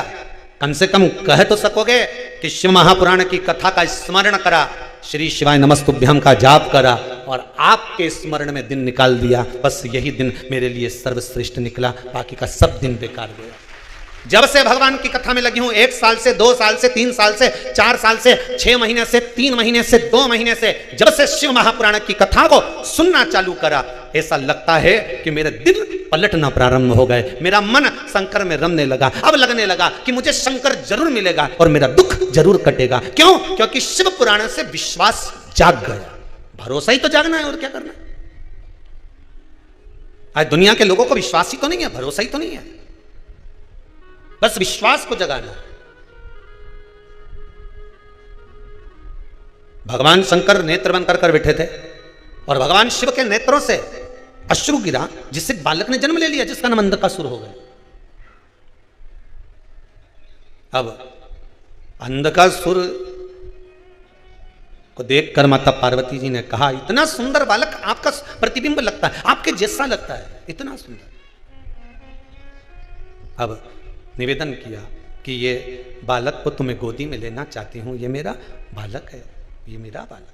कम से कम कह तो सकोगे कि शिव महापुराण की कथा का स्मरण करा, श्री शिवाय नमस्तुभ्यम का जाप करा और आपके स्मरण में दिन निकाल दिया, बस यही दिन मेरे लिए सर्वश्रेष्ठ निकला, बाकी का सब दिन बेकार गया। जब से भगवान की कथा में लगी हूं, 1 साल से, 2 साल से, 3 साल से, 4 साल से, 6 महीने से, 3 महीने से, 2 महीने से, जब से शिव महापुराण की कथा को सुनना चालू करा, ऐसा लगता है कि मेरे दिल पलटना प्रारंभ हो गए, मेरा मन शंकर में रमने लगा। अब लगने लगा कि मुझे शंकर जरूर मिलेगा और मेरा दुख जरूर कटेगा। क्यों? क्योंकि शिव पुराण से विश्वास जाग गया। भरोसा ही तो जागना है, और क्या करना है? आज दुनिया के लोगों को विश्वास ही तो नहीं है, भरोसा ही तो नहीं है, बस विश्वास को जगाना। भगवान शंकर नेत्र बंद कर बैठे थे और भगवान शिव के नेत्रों से अश्रु गिरा, जिससे बालक ने जन्म ले लिया, जिसका नाम अंधकासुर हो गया। अब अंधकासुर को देखकर माता पार्वती जी ने कहा, इतना सुंदर बालक, आपका प्रतिबिंब लगता है, आपके जैसा लगता है, इतना सुंदर। अब निवेदन किया कि ये बालक को तुम्हें गोदी में लेना चाहती हूं, ये मेरा बालक है, ये मेरा बालक है,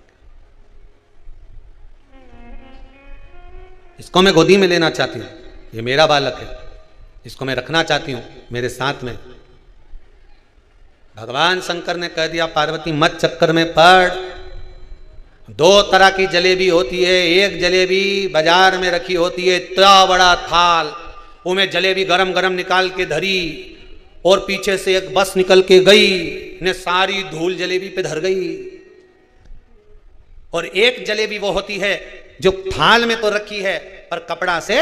इसको मैं गोदी में लेना चाहती हूं, ये मेरा बालक है, इसको मैं रखना चाहती हूं मेरे साथ में। भगवान शंकर ने कह दिया, पार्वती मत चक्कर में पड़, 2 तरह की जलेबी होती है, एक जलेबी बाजार में रखी होती है, इतना बड़ा थाल, उनमें जलेबी गरम गरम निकाल के धरी और पीछे से एक बस निकल के गई, ने सारी धूल जलेबी पे धर गई। और एक जलेबी वो होती है जो थाल में तो रखी है पर कपड़ा से,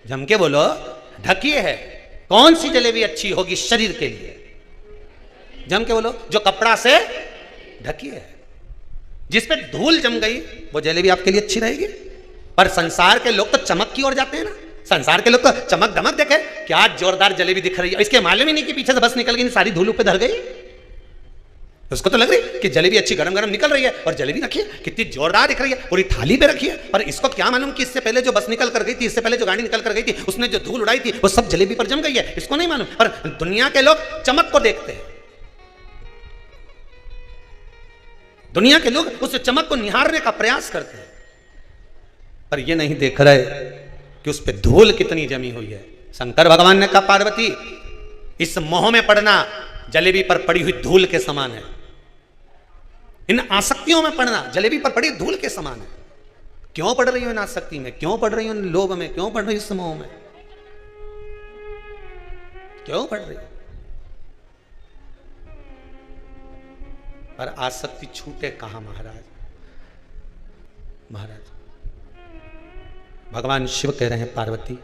जम के बोलो, ढकी है। कौन सी जलेबी अच्छी होगी शरीर के लिए? जम के बोलो, जो कपड़ा से ढकी है, जिस पे धूल जम गई वो जलेबी आपके लिए अच्छी रहेगी। पर संसार के लोग तो चमक की ओर जाते हैं ना, संसार के लोग तो चमक दमक देखे, क्या जोरदार जलेबी दिख रही है, इसके मालूम ही नहीं कि पीछे से बस निकल गई, सारी धूल पे धर गई। उसको तो लग रही कि जलेबी अच्छी गरम गरम निकल रही है, और जलेबी रखी है कितनी जोरदार दिख रही है, पूरी थाली पे रखी है। पर इसको क्या मालूम कि इससे पहले जो बस निकल कर गई थी, इससे पहले जो गाड़ी निकल कर गई थी, उसने जो धूल उड़ाई थी वो सब जलेबी पर जम गई है, इसको नहीं मालूम। पर दुनिया के लोग चमक को देखते हैं, दुनिया के लोग उस चमक को निहारने का प्रयास करते हैं, पर ये नहीं देख रहे कि उस पे धूल कितनी जमी हुई है। शंकर भगवान ने कहा, पार्वती इस मोह में पड़ना जलेबी पर पड़ी हुई धूल के समान है, इन आसक्तियों में पड़ना जलेबी पर पड़ी धूल के समान है। क्यों पड़ रही हो इन आसक्ति में, क्यों पड़ रही हो इन लोभ में, क्यों पड़ रही हो इस मोह में, क्यों पड़ रही हो? पर आसक्ति छूटे कहां महाराज? महाराज भगवान शिव कह रहे हैं, पार्वती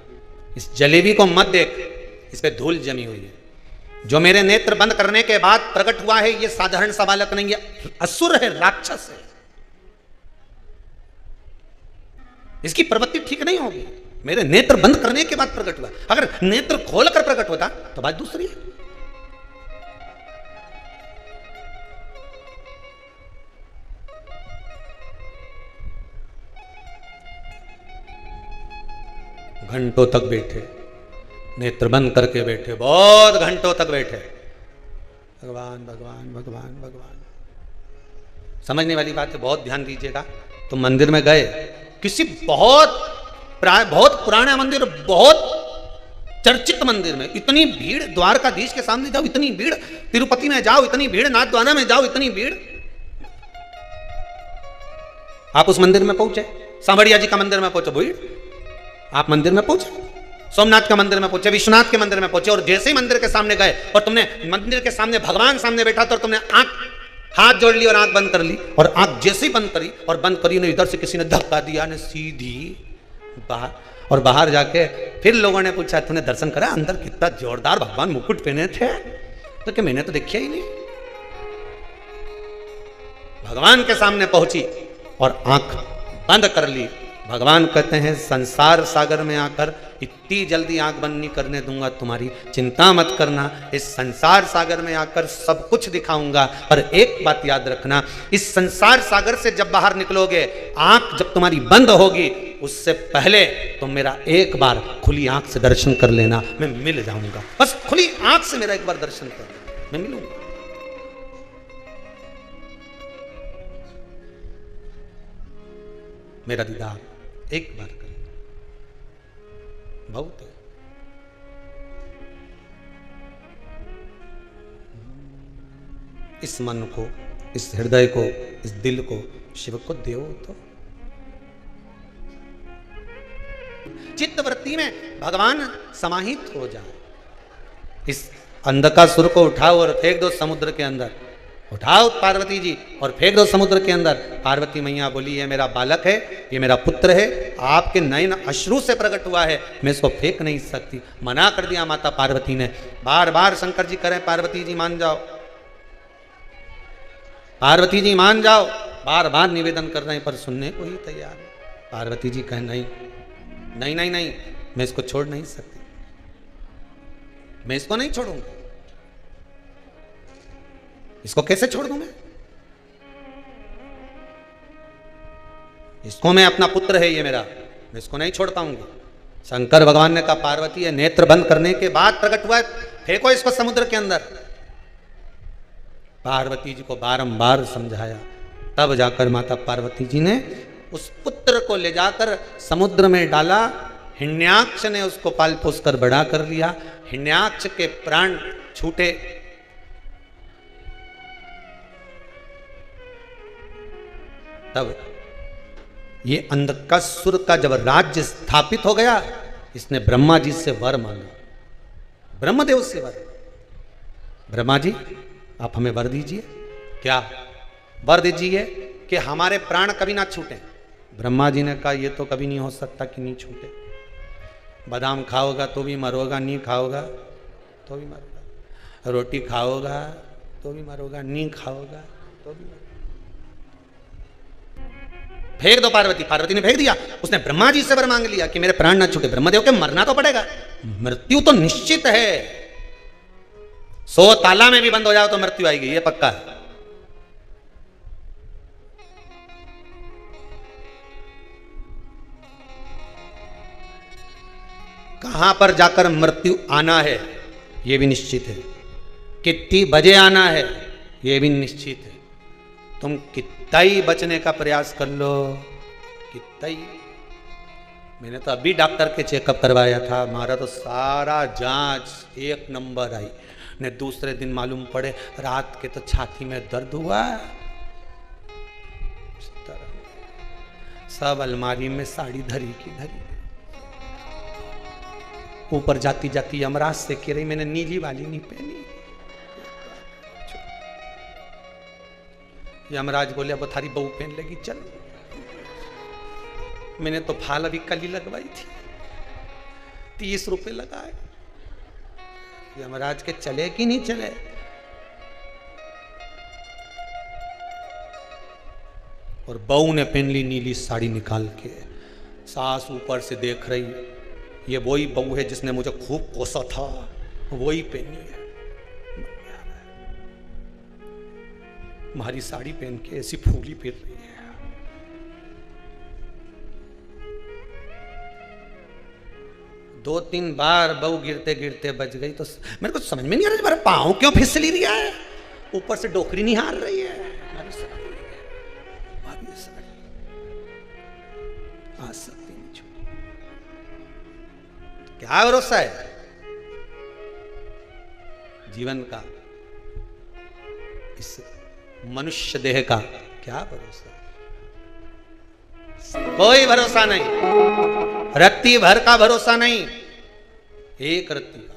इस जलेबी को मत देख, इस पे धूल जमी हुई है। जो मेरे नेत्र बंद करने के बाद प्रकट हुआ है, ये साधारण सा बालक नहीं है, असुर है, राक्षस है, इसकी प्रवृत्ति ठीक नहीं होगी। मेरे नेत्र बंद करने के बाद प्रकट हुआ, अगर नेत्र खोलकर प्रकट होता तो बात दूसरी है। घंटों तक बैठे, नेत्र बंद करके बैठे, बहुत घंटों तक बैठे, भगवान भगवान भगवान भगवान। समझने वाली बात है, बहुत ध्यान दीजिएगा। तो मंदिर में गए, किसी बहुत पुराना मंदिर, बहुत चर्चित मंदिर में इतनी भीड़, द्वारकाधीश के सामने जाओ इतनी भीड़, तिरुपति में जाओ इतनी भीड़, नाथद्वारा में जाओ इतनी भीड़। आप उस मंदिर में पहुंचे, सांवरिया जी का मंदिर में पहुंचे, भीड़। आप मंदिर में पहुंचे, सोमनाथ का मंदिर में पहुंचे, विश्वनाथ के मंदिर में पहुंचे, और जैसे ही मंदिर के सामने गए और तुमने मंदिर के सामने भगवान सामने बैठा तो तुमने हाथ जोड़ ली और आंख बंद कर ली, और आंख जैसे ही बंद करी और बंद करी ने इधर से किसी ने धक्का दिया ने सीधी बाहर, और बाहर जाके फिर लोगों ने पूछा तूने दर्शन करा, अंदर कितना जोरदार भगवान मुकुट पहने थे, तो क्या मैंने तो देखा ही नहीं। भगवान के सामने पहुंची और आंख बंद कर ली। भगवान कहते हैं संसार सागर में आकर इतनी जल्दी आंख बंद नहीं करने दूंगा तुम्हारी, चिंता मत करना, इस संसार सागर में आकर सब कुछ दिखाऊंगा। पर एक बात याद रखना, इस संसार सागर से जब बाहर निकलोगे, आंख जब तुम्हारी बंद होगी, उससे पहले तुम मेरा एक बार खुली आंख से दर्शन कर लेना, मैं मिल जाऊंगा। बस खुली आंख से मेरा एक बार दर्शन कर, मैं मिलूंगा। मेरा दीदार एक बार कर, बहुत है। इस मन को, इस हृदय को, इस दिल को शिव को देव तो चित्तवृत्ति में भगवान समाहित हो जाए। इस अंधकासुर को उठाओ और फेंक दो समुद्र के अंदर, उठाओ पार्वती जी और फेंक दो समुद्र के अंदर। पार्वती मैया बोली ये मेरा बालक है, ये मेरा पुत्र है, आपके नयन अश्रु से प्रकट हुआ है, मैं इसको फेंक नहीं सकती। मना कर दिया माता पार्वती ने। बार बार शंकर जी करें पार्वती जी मान जाओ, पार्वती जी मान जाओ, बार बार निवेदन कर रहे हैं पर सुनने को ही तैयार है। पार्वती जी कहें नहीं नहीं नहीं नहीं, मैं इसको छोड़ नहीं सकती, मैं इसको नहीं छोड़ूंगा। इसको कैसे छोड़ दूं मैं? इसको मैं अपना पुत्र है ये मेरा, मैं इसको नहीं छोड़ पाऊंगी। शंकर भगवान ने कहा पार्वती है नेत्र बंद करने के बाद प्रकट हुआ है, फेंको इसको समुद्र के अंदर। पार्वती जी को बारंबार समझाया, तब जाकर माता पार्वती जी ने उस पुत्र को ले जाकर समुद्र में डाला। हिरण्याक्ष ने उसको पाल पोस कर बड़ा कर लिया। हिरण्याक्ष के प्राण छूटे, तब ये अंधकासुर का जब राज्य स्थापित हो गया, इसने ब्रह्मा जी से वर मांगा, ब्रह्मदेव से वर। ब्रह्मा जी आप हमें वर दीजिए, क्या वर दीजिए कि हमारे प्राण कभी ना छूटे। ब्रह्मा जी ने कहा ये तो कभी नहीं हो सकता कि नहीं छूटे। बादाम खाओगा तो भी मरोगा, नहीं खाओगा तो भी मरोगा, रोटी खाओगा तो भी मरोगा, नहीं खाओगा तो भी मरोगा। फेंक दो पार्वती। पार्वती ने फेंक दिया। उसने ब्रह्मा जी से वर मांग लिया कि मेरे प्राण ना छूटे। ब्रह्मदेव के मरना तो पड़ेगा, मृत्यु तो निश्चित है, 100 ताला में भी बंद हो जाओ तो मृत्यु आएगी, ये पक्का है। कहां पर जाकर मृत्यु आना है ये भी निश्चित है, कितनी बजे आना है ये भी निश्चित है। तुम कितना ही बचने का प्रयास कर लो, कितना ही। मैंने तो अभी डॉक्टर के चेकअप करवाया था, हमारा तो सारा जांच 1 नंबर आई ने। दूसरे दिन मालूम पड़े रात के तो छाती में दर्द हुआ, सब अलमारी में साड़ी धरी की धरी। ऊपर जाती जाती यमराज से कह रही मैंने नीली वाली नहीं पहनी। यमराज बोले अब थारी बहू पहन लेगी, चल। मैंने तो फाल अभी कल ही लगवाई थी, 30 रुपए लगाए। यमराज के चले कि नहीं चले। और बहू ने पहन ली नीली साड़ी निकाल के। सास ऊपर से देख रही, ये वही बहू है जिसने मुझे खूब कोसा था, वही पहनी है। हमारी साड़ी पहन के ऐसी फूली फिर रही है। दो तीन बार बहू गिरते गिरते बच गई। तो मेरे को समझ में नहीं आ रहा, मेरा पाँव क्यों फिसल रही है, ऊपर से डोकरी नहीं हार रही है। क्या भरोसा है जीवन का, इस मनुष्य देह का क्या भरोसा? कोई भरोसा नहीं, रत्ती भर का भरोसा नहीं, एक रत्ती का।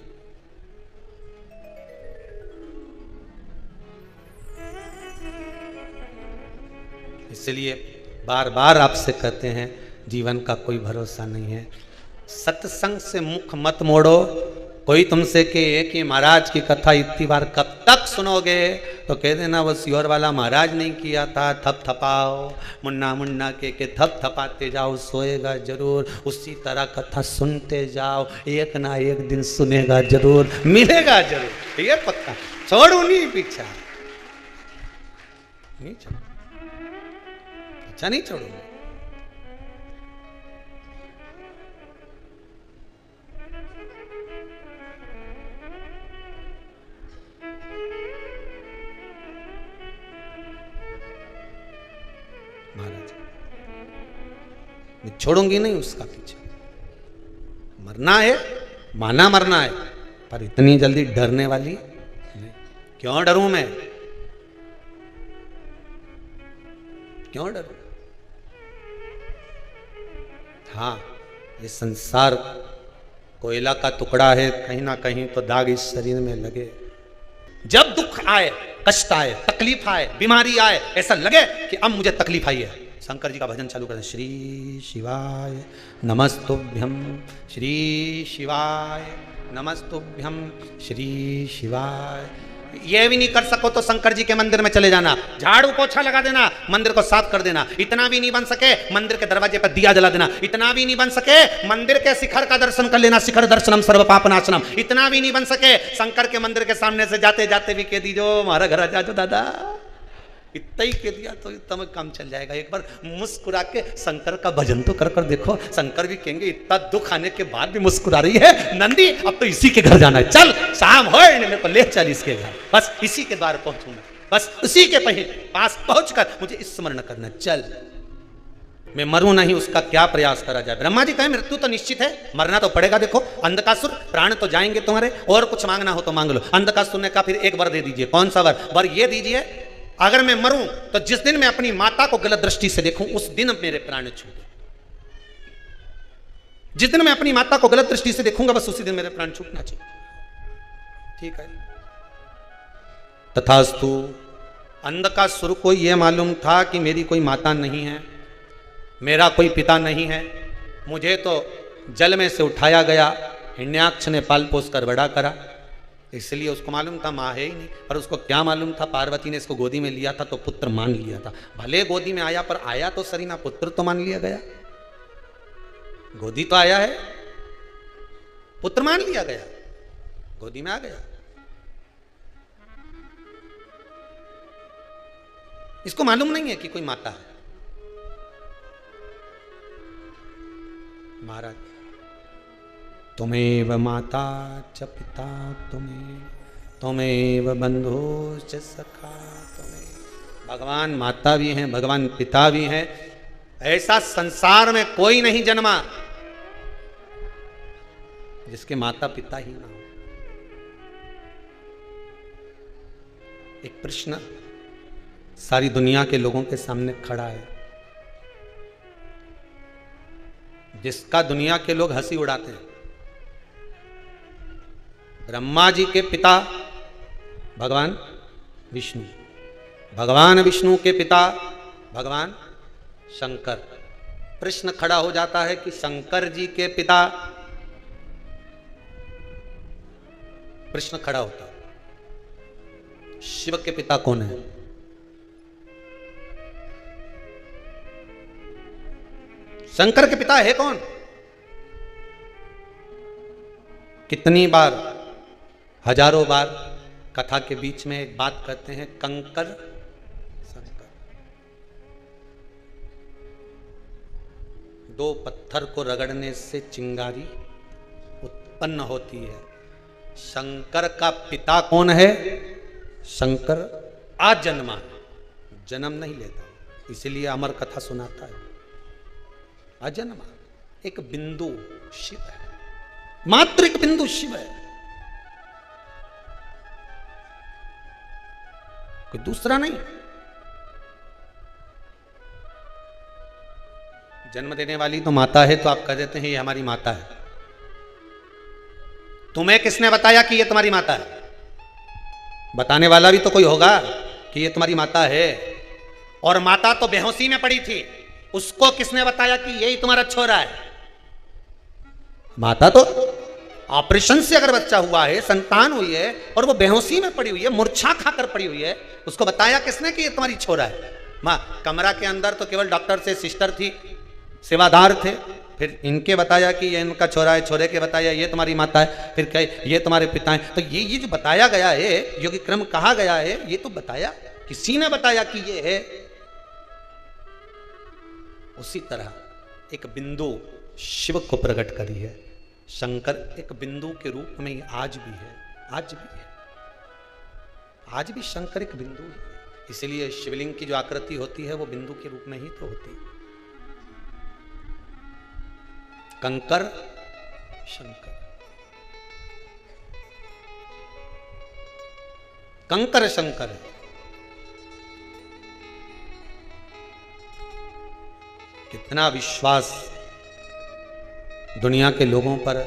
इसलिए बार बार आपसे कहते हैं जीवन का कोई भरोसा नहीं है। सत्संग से मुख मत मोड़ो। कोई तुमसे कहे कि महाराज की कथा इतनी बार कब तक सुनोगे, तो कह देना वो सियोर वाला महाराज नहीं किया था, थप थपाओ, मुन्ना मुन्ना के थप थपाते जाओ, सोएगा जरूर। उसी तरह कथा सुनते जाओ, एक ना एक दिन सुनेगा जरूर, मिलेगा जरूर, ये पक्का। छोड़ू नहीं पीछा, नहीं छोड़ू, पीछा नहीं छोड़ूंगा। महाराज मैं छोड़ूंगी नहीं उसका पीछे। मरना है, माना मरना है, पर इतनी जल्दी डरने वाली नहीं। क्यों डरूं मैं, क्यों डरूं? हाँ, ये संसार कोयला का टुकड़ा है, कहीं ना कहीं तो दाग इस शरीर में लगे। जब दुख आए, कष्ट आए, तकलीफ आए, बीमारी आए, ऐसा लगे कि अब मुझे तकलीफ आई है, शंकर जी का भजन चालू करें। श्री शिवाय नमस्तुभ्यम, श्री शिवाय नमस्तुभ्यम, श्री शिवाय। ये भी नहीं कर सको तो शंकर जी के मंदिर में चले जाना, झाड़ू पोछा लगा देना, मंदिर को साफ कर देना। इतना भी नहीं बन सके, मंदिर के दरवाजे पर दिया जला देना। इतना भी नहीं बन सके, मंदिर के शिखर का दर्शन कर लेना, शिखर दर्शनम सर्व पापनाशनम। इतना भी नहीं बन सके, शंकर के मंदिर के सामने से जाते जाते भी कह दीजो हमारा घर आ जाओ दादा। इतना ही कह दिया तो तब काम चल जाएगा। एक बार मुस्कुरा के शंकर का भजन तो कर कर देखो, शंकर भी कहेंगे इतना दुख आने के बाद भी मुस्कुरा रही है नंदी, अब तो इसी के घर जाना है, चल शाम हो मेरे को ले चल इसके घर, बस इसी के द्वार पहुंचूंगा, बस उसी के पास पहुंचकर मुझे स्मरण करना, चल मैं मरूं नहीं उसका क्या प्रयास करा जाए। ब्रह्मा जी कहे मृत्यु तो निश्चित है, मरना तो पड़ेगा। देखो अंधकासुर, प्राण तो जाएंगे तुम्हारे, और कुछ मांगना हो तो मांग लो। अंधकासुर ने कहा फिर एक वर दे दीजिए। कौन सा वर? वर ये दीजिए अगर मैं मरूं तो जिस दिन मैं अपनी माता को गलत दृष्टि से देखूं उस दिन मेरे प्राण छूटे। जिस दिन मैं अपनी माता को गलत दृष्टि से देखूंगा बस उसी दिन मेरे प्राण छूटना चाहिए। ठीक है, तथास्तु। अंधकासुर को यह मालूम था कि मेरी कोई माता नहीं है, मेरा कोई पिता नहीं है, मुझे तो जल में से उठाया गया, हिरण्याक्ष ने पाल पोस कर बड़ा करा, इसलिए उसको मालूम था माँ है ही नहीं। पर उसको क्या मालूम था, पार्वती ने इसको गोदी में लिया था तो पुत्र मान लिया था। भले गोदी में आया पर आया तो सरी ना, पुत्र तो मान लिया गया। गोदी तो आया है, पुत्र मान लिया गया, गोदी में आ गया। इसको मालूम नहीं है कि कोई माता है। महाराज तुमेव माता च पिता तुमेव बंधुश्च सखा तुमेव। भगवान माता भी हैं, भगवान पिता भी हैं। ऐसा संसार में कोई नहीं जन्मा जिसके माता पिता ही ना हो। एक प्रश्न सारी दुनिया के लोगों के सामने खड़ा है, जिसका दुनिया के लोग हंसी उड़ाते हैं। ब्रह्मा जी के पिता भगवान विष्णु, भगवान विष्णु के पिता भगवान शंकर। प्रश्न खड़ा हो जाता है कि शंकर जी के पिता, प्रश्न खड़ा होता है शिव के पिता कौन है? शंकर के पिता है कौन? कितनी बार, हजारों बार कथा के बीच में एक बात कहते हैं, कंकर शंकर। दो पत्थर को रगड़ने से चिंगारी उत्पन्न होती है। शंकर का पिता कौन है? शंकर आजन्मा, जन्म नहीं लेता, इसीलिए अमर कथा सुनाता है। अजन्मा एक बिंदु शिव है। मात्र एक बिंदु शिव है, कोई दूसरा नहीं। जन्म देने वाली तो माता है, तो आप कह देते हैं ये हमारी माता है। तुम्हें किसने बताया कि ये तुम्हारी माता है? बताने वाला भी तो कोई होगा कि ये तुम्हारी माता है। और माता तो बेहोशी में पड़ी थी, उसको किसने बताया कि यही तुम्हारा छोरा है? माता तो ऑपरेशन से अगर बच्चा हुआ है, संतान हुई है, और वो बेहोशी में पड़ी हुई है, मूर्छा खाकर पड़ी हुई है, उसको बताया किसने कि ये तुम्हारी छोरा है? मां, कमरा के अंदर तो केवल डॉक्टर से सिस्टर थी, सेवादार थे, फिर इनके बताया कि ये इनका छोरा है, छोरे के बताया ये तुम्हारी माता है, फिर कहे ये तुम्हारे पिता हैं। तो ये जो बताया गया है, योगी क्रम कहा गया है, ये तो बताया, किसी ने बताया कि ये है। उसी तरह एक बिंदु शिव को प्रकट करी है। शंकर एक बिंदु के रूप में ही आज भी है, आज भी है, आज भी शंकर एक बिंदु है। इसलिए शिवलिंग की जो आकृति होती है वो बिंदु के रूप में ही तो होती है। कंकर शंकर, कंकर शंकर है। कितना विश्वास दुनिया के लोगों पर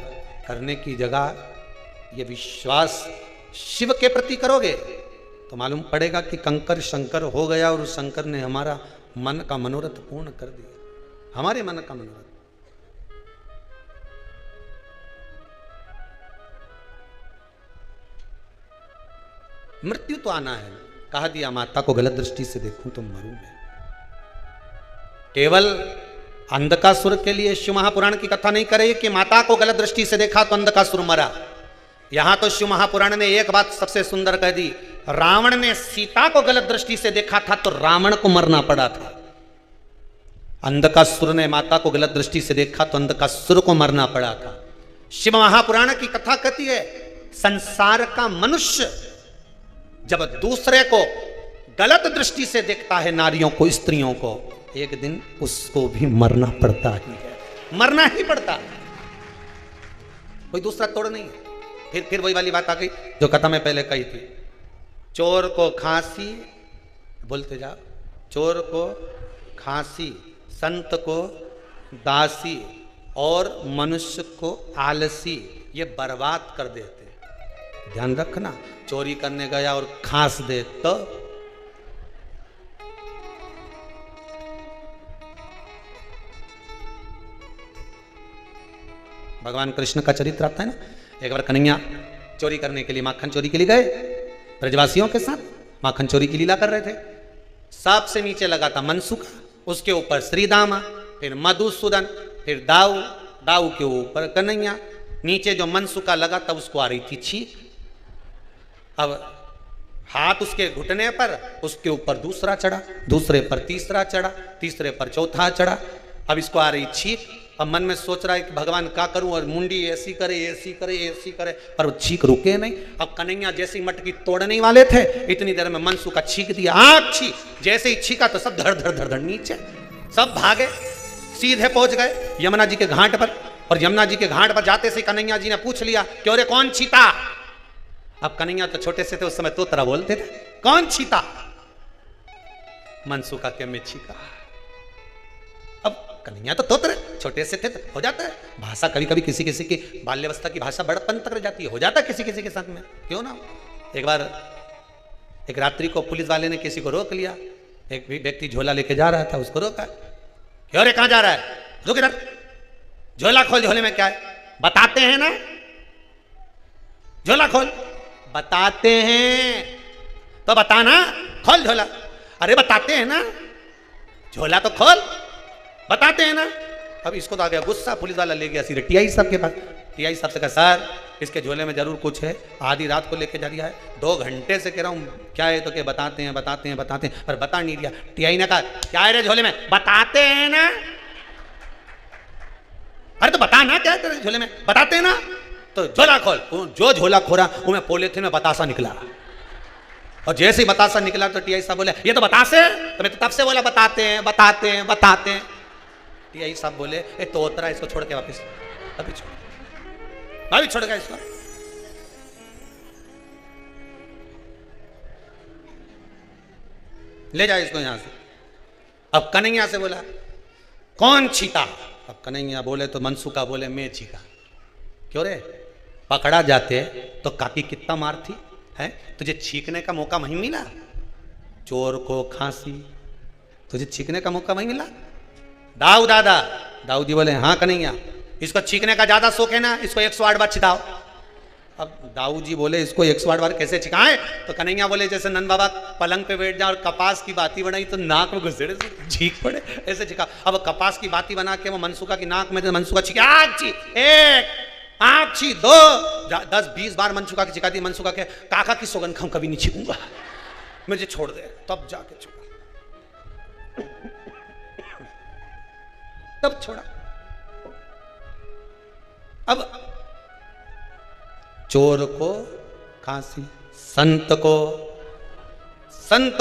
करने की जगह ये विश्वास शिव के प्रति करोगे तो मालूम पड़ेगा कि कंकर शंकर हो गया, और उस शंकर ने हमारा मन का मनोरथ पूर्ण कर दिया, हमारे मन का मनोरथ। मृत्यु तो आना है, कहा दिया माता को गलत दृष्टि से देखूं तो मरूं मैं। केवल अंधकासुर के लिए शिव महापुराण की कथा नहीं करे कि माता को गलत दृष्टि से देखा तो अंधकासुर मरा। यहां तो शिव महापुराण ने एक बात सबसे सुंदर कह दी, रावण ने सीता को गलत दृष्टि से देखा था तो रावण को मरना पड़ा था। अंधकासुर ने माता को गलत दृष्टि से देखा तो अंधकासुर को मरना पड़ा था। शिव महापुराण की कथा कहती है, संसार का मनुष्य जब दूसरे को गलत दृष्टि से देखता है, नारियों को, स्त्रियों को, एक दिन उसको भी मरना पड़ता ही है, मरना ही पड़ता, कोई दूसरा तोड़ नहीं है। फिर वही वाली बात आ गई जो कथा में पहले कही थी, चोर को खांसी, बोलते जा, चोर को खांसी, संत को दासी और मनुष्य को आलसी, ये बर्बाद कर देते। ध्यान रखना, चोरी करने गया और खांस दे तो भगवान कृष्ण का चरित्र आता है ना। एक बार कन्हैया चोरी करने के लिए, माखन चोरी के लिए गए ब्रजवासियों के साथ, माखन चोरी की लीला कर रहे थे। सबसे नीचे लगा था मनसुखा, उसके ऊपर श्रीदामा, फिर मधुसूदन, फिर दाऊ, दाऊ के ऊपर कन्हैया, नीचे जो मनसुखा लगा था उसको आ रही थी छींक। अब हाथ उसके घुटने पर, उसके ऊपर दूसरा चढ़ा, दूसरे पर तीसरा चढ़ा, तीसरे पर चौथा चढ़ा। अब इसको आ रही छींक। अब मन में सोच रहा है कि भगवान क्या करूं, और मुंडी ऐसी करे, ऐसी करे, ऐसी करे, पर वो छींक रुके नहीं। अब कन्हैया जैसे ही मटकी तोड़ने वाले थे, इतनी देर में मनसुखा छींक दिया, आग छींक। जैसे ही छींका तो सब धड़ धड़ धड़ धड़ नीचे, सब भागे, सीधे पहुंच गए यमुना जी के घाट पर। और यमुना जी के घाट पर जाते से कन्हैया जी ने पूछ लिया, क्यों रे कौन छीता? अब कन्हैया तो छोटे से थे उस समय, तो तरह बोलते थे, कौन छीता? मनसुखा के मैं छीका। अब कन्हैया तो तोतरे, छोटे से थे तो हो जाता है, भाषा कभी कभी किसी किसी की बाल्यावस्था की भाषा बड़पन तक रह जाती है, हो जाता है किसी किसी के साथ में, क्यों ना। एक बार एक रात्रि को पुलिस वाले ने किसी को रोक लिया, एक व्यक्ति झोला लेके जा रहा था, उसको रोका, क्यों रे कहां जा रहा है? रुक इधर, झोला खोल, झोले में क्या है? बताते हैं ना, झोला खोल। बताते हैं तो बताना, खोल झोला। अरे बताते हैं ना, झोला तो खोल, बताते हैं ना। अब इसको तो आ गया गुस्सा, पुलिस वाला ले गया सीधे टीआई साहब के पास। टीआई साहब से कहा, सर इसके झोले में जरूर कुछ है, आधी रात को लेके जा रहा है, 2 घंटे से कह रहा हूँ क्या है, तो क्या बताते हैं बताते हैं बताते हैं, पर बता नहीं दिया। टीआई ने कहा, क्या है रे झोले में? बताते हैं ना। अरे तो बता ना क्या है तेरे झोले में, बताते हैं ना। तो झोला खोल। जो झोला खोला उनमें पॉलीथिन में बतासा निकला, और जैसे ही बतासा निकला तो टीआई साहब बोले, ये तो बतासे। तो मैं तो तब से बोला बताते हैं बताते हैं बताते हैं। टीआई साहब बोले, ए तोतरा, इसको छोड़ के वापस, अभी छोड़, भाभी छोड़ गया इसको। ले जाए इसको यहां से। अब कन्हैया से बोला कौन छीका? अब कन्हैया बोले तो मनसुखा बोले मैं छीका। क्यों रे? पकड़ा जाते तो काकी कितना मार थी है, तुझे छींकने का मौका वहीं मिला। चोर को खांसी, तुझे छींकने का मौका वहीं मिला। दाऊ दादा, दाऊ जी बोले हाँ कन्हैया, इसको छींकने का ज्यादा शौक है ना, इसको 108 बार छिटाओ। अब दाऊ जी बोले इसको 108 बार कैसे छिकाएं? तो कन्हैया बोले जैसे नंद बाबा पलंग पे बैठ जाए और कपास की बाती बनाई तो नाक में घुसेड़े से छींक पड़े, ऐसे छिका। अब कपास की बाती बना के वो मनसुखा की नाक में, मनसुखा छिका, आग छी, एक आग छी, दो, 10-20 बार मनसुखा की छिका दी। मनसुखा के काका की सौगंध हम कभी नहीं छिकूंगा, मुझे छोड़ दे। तब जाके छिका, तब छोड़ा। अब चोर को खांसी, संत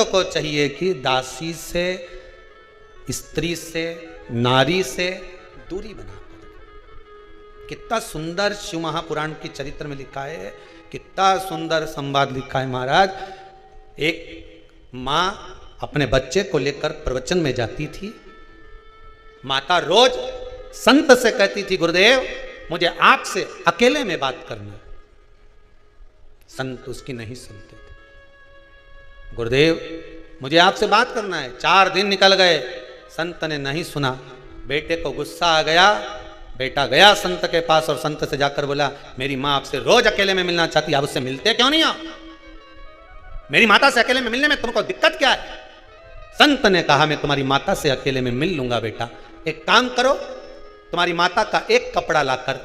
को चाहिए कि दासी से, स्त्री से, नारी से दूरी बना कर। कितना सुंदर शिव महापुराण की चरित्र में लिखा है, कितना सुंदर संवाद लिखा है महाराज। एक मां अपने बच्चे को लेकर प्रवचन में जाती थी। माता रोज संत से कहती थी गुरुदेव मुझे आपसे अकेले में बात करना। संत उसकी नहीं सुनते थे। गुरुदेव मुझे आपसे बात करना है। 4 दिन निकल गए, संत ने नहीं सुना। बेटे को गुस्सा आ गया, बेटा गया संत के पास और संत से जाकर बोला मेरी माँ आपसे रोज अकेले में मिलना चाहती है, आप उससे मिलते क्यों नहीं हो? मेरी माता से अकेले में मिलने में तुमको दिक्कत क्या है? संत ने कहा मैं तुम्हारी माता से अकेले में मिल लूंगा बेटा। एक काम करो, तुम्हारी माता का एक कपड़ा लाकर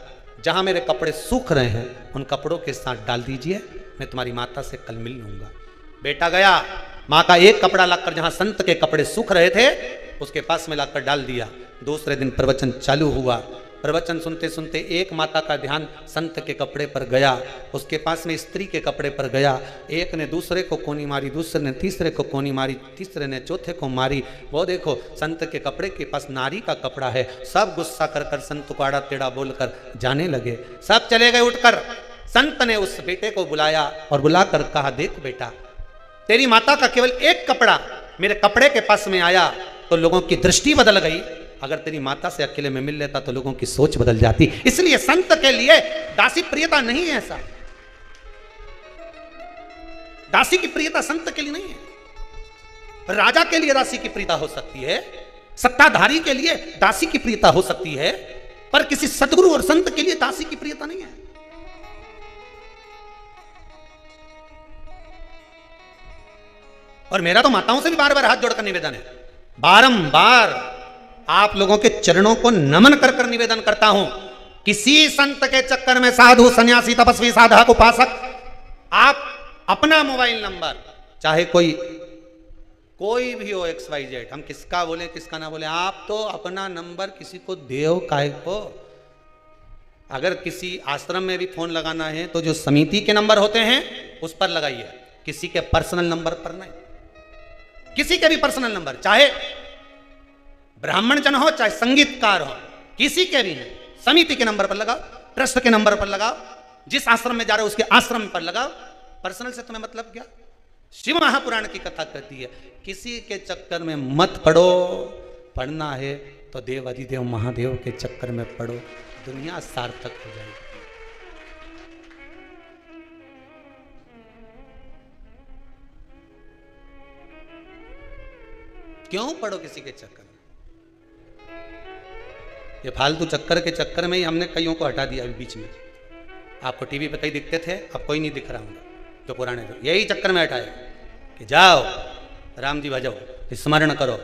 जहां मेरे कपड़े सूख रहे हैं उन कपड़ों के साथ डाल दीजिए, मैं तुम्हारी माता से कल मिल लूंगा। बेटा गया, माँ का एक कपड़ा लाकर जहां संत के कपड़े सूख रहे थे उसके पास में लाकर डाल दिया। दूसरे दिन प्रवचन चालू हुआ। प्रवचन सुनते सुनते एक माता का ध्यान संत के कपड़े पर गया, उसके पास में स्त्री के कपड़े पर गया। एक ने दूसरे को कोनी मारी, दूसरे ने तीसरे को कोनी मारी, तीसरे ने चौथे को मारी। वो देखो संत के कपड़े के पास नारी का कपड़ा है। सब गुस्सा कर कर संत को आड़ा टेढ़ा बोलकर जाने लगे। सब चले गए उठकर। संत ने उस बेटे को बुलाया और बुलाकर कहा देख बेटा, तेरी माता का केवल एक कपड़ा मेरे कपड़े के पास में आया तो लोगों की दृष्टि बदल गई। अगर तेरी माता से अकेले में मिल लेता तो लोगों की सोच बदल जाती। इसलिए संत के लिए दासी प्रियता नहीं है। ऐसा दासी की प्रियता संत के लिए नहीं है। राजा के लिए दासी की प्रियता हो सकती है, सत्ताधारी के लिए दासी की प्रियता हो सकती है, पर किसी सदगुरु और संत के लिए दासी की प्रियता नहीं है। और मेरा तो माताओं से भी बार बार हाथ जोड़कर निवेदन है, बारंबार आप लोगों के चरणों को नमन कर कर निवेदन करता हूं, किसी संत के चक्कर में साधु सन्यासी तपस्वी साधक उपासक आप अपना मोबाइल नंबर, चाहे कोई भी हो XYZ, हम किसका बोले किसका ना बोले, आप तो अपना नंबर किसी को देओ काहे को। अगर किसी आश्रम में भी फोन लगाना है तो जो समिति के नंबर होते हैं उस पर लगाइए, किसी के पर्सनल नंबर पर नहीं। किसी के भी पर्सनल नंबर, चाहे ब्राह्मण जन हो चाहे संगीतकार हो, किसी के भी नहीं, समिति के नंबर पर लगाओ, ट्रस्ट के नंबर पर लगाओ, जिस आश्रम में जा रहे हो उसके आश्रम पर लगाओ। पर्सनल से तुम्हें मतलब क्या? शिव महापुराण की कथा कहती है किसी के चक्कर में मत पड़ो। पढ़ना है तो देव अधिदेव महादेव के चक्कर में पढ़ो, दुनिया सार्थक हो जाएगी। क्यों पढ़ो किसी के चक्कर में? ये फालतू चक्कर के चक्कर में ही हमने कईयों को हटा दिया। अभी बीच में आपको टीवी पे कई दिखते थे, अब कोई नहीं दिख रहा होगा जो पुराने थे, यही चक्कर में हटाया कि जाओ राम जी भजो, स्मरण करो,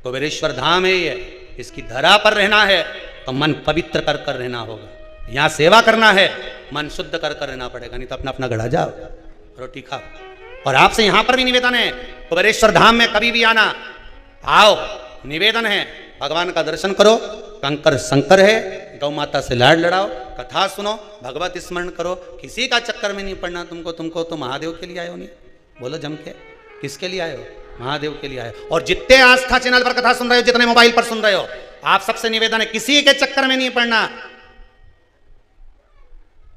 कुबेरेश्वर धाम है ये, इसकी धरा पर रहना है तो मन पवित्र कर कर रहना होगा। यहाँ सेवा करना है मन शुद्ध कर कर रहना पड़ेगा, नहीं तो अपना अपना गढ़ा जाओ रोटी खाओ। और आपसे यहाँ पर भी निवेदन है, कुबेरेश्वर धाम में कभी भी आना, आओ, निवेदन है, भगवान का दर्शन करो, कंकर शंकर है, गौ माता से लाड लड़ाओ, कथा सुनो, भगवत स्मरण करो, किसी का चक्कर में नहीं पड़ना तुमको तो महादेव के लिए आए हो। नहीं बोलो जम के, किसके लिए आए हो? महादेव के लिए आए हो। और जितने आस्था चैनल पर कथा सुन रहे हो, जितने मोबाइल पर सुन रहे हो, आप सबसे निवेदन है किसी के चक्कर में नहीं पड़ना,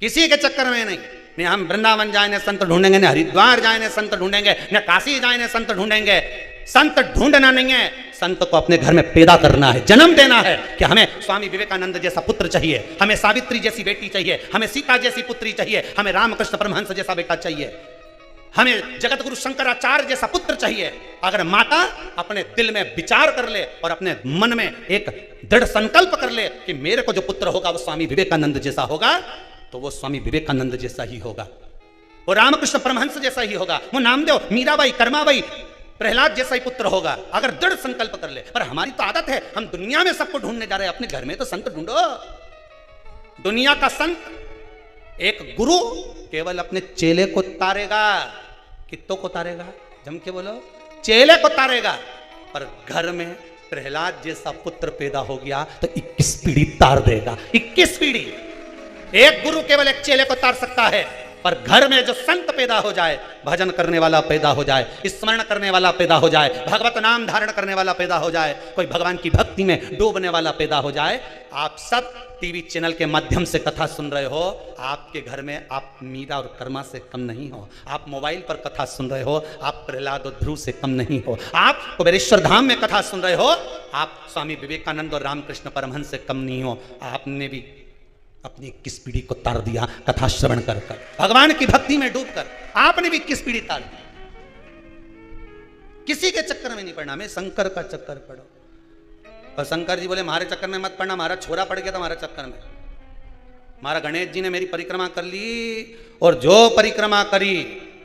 किसी के चक्कर में नहीं। न हम वृंदावन जाए ने संत ढूंढेंगे, न हरिद्वार जाए ने संत ढूंढेंगे, न काशी जाए ने संत ढूंढेंगे। संत ढूंढना नहीं है, संत को अपने घर में पैदा करना है, जन्म देना है कि हमें स्वामी विवेकानंद जैसा पुत्र चाहिए, हमें सावित्री जैसी बेटी चाहिए, हमें सीता जैसी पुत्री चाहिए, हमें रामकृष्ण परमहंस जैसा बेटा चाहिए, हमें जगत गुरु शंकराचार्य जैसा पुत्र चाहिए। अगर माता अपने दिल में विचार कर ले और अपने मन में एक दृढ़ संकल्प कर ले कि मेरे को जो पुत्र होगा वो स्वामी विवेकानंद जैसा होगा, तो वो स्वामी विवेकानंद जैसा ही होगा, वो रामकृष्ण परमहंस जैसा ही होगा, वो नामदेव, मीराबाई, कर्माबाई, प्रहलाद जैसा ही पुत्र होगा, अगर दृढ़ संकल्प कर ले। पर हमारी तो आदत है, हम दुनिया में सबको ढूंढने जा रहे हैं, अपने घर में तो संत ढूंढो। दुनिया का संत एक गुरु केवल अपने चेले को तारेगा, कित्तों को तारेगा, जम के बोलो, चेले को तारेगा। पर घर में प्रहलाद जैसा पुत्र पैदा हो गया तो 21 पीढ़ी तार देगा। 21 पीढ़ी। एक गुरु केवल एक चेले को तार सकता है, पर घर में जो संत पैदा हो जाए, भजन करने वाला पैदा हो जाए, स्मरण करने वाला पैदा हो जाए, भगवत नाम धारण करने वाला पैदा हो जाए, कोई भगवान की भक्ति में डूबने वाला पैदा हो जाए। आप सब टीवी चैनल के माध्यम से कथा सुन रहे हो, आपके घर में आप मीरा और कर्मा से कम नहीं हो। आप मोबाइल पर कथा सुन रहे हो, आप प्रहलाद और ध्रुव से कम नहीं हो। आप कुबेरेश्वर धाम में कथा सुन रहे हो, आप स्वामी विवेकानंद और रामकृष्ण परमहंस से कम नहीं हो। आपने भी अपनी 21 पीढ़ी को तार दिया कथा श्रवण कर कर, भगवान की भक्ति में डूबकर आपने भी 21 पीढ़ी तार दी। किसी के चक्कर में नहीं पड़ना, हमें शंकर का चक्कर पड़ो। और शंकर जी बोले हमारे चक्कर में मत पड़ना, हमारा छोरा पड़ गया था हमारे चक्कर में। हमारा गणेश जी ने मेरी परिक्रमा कर ली, और जो परिक्रमा करी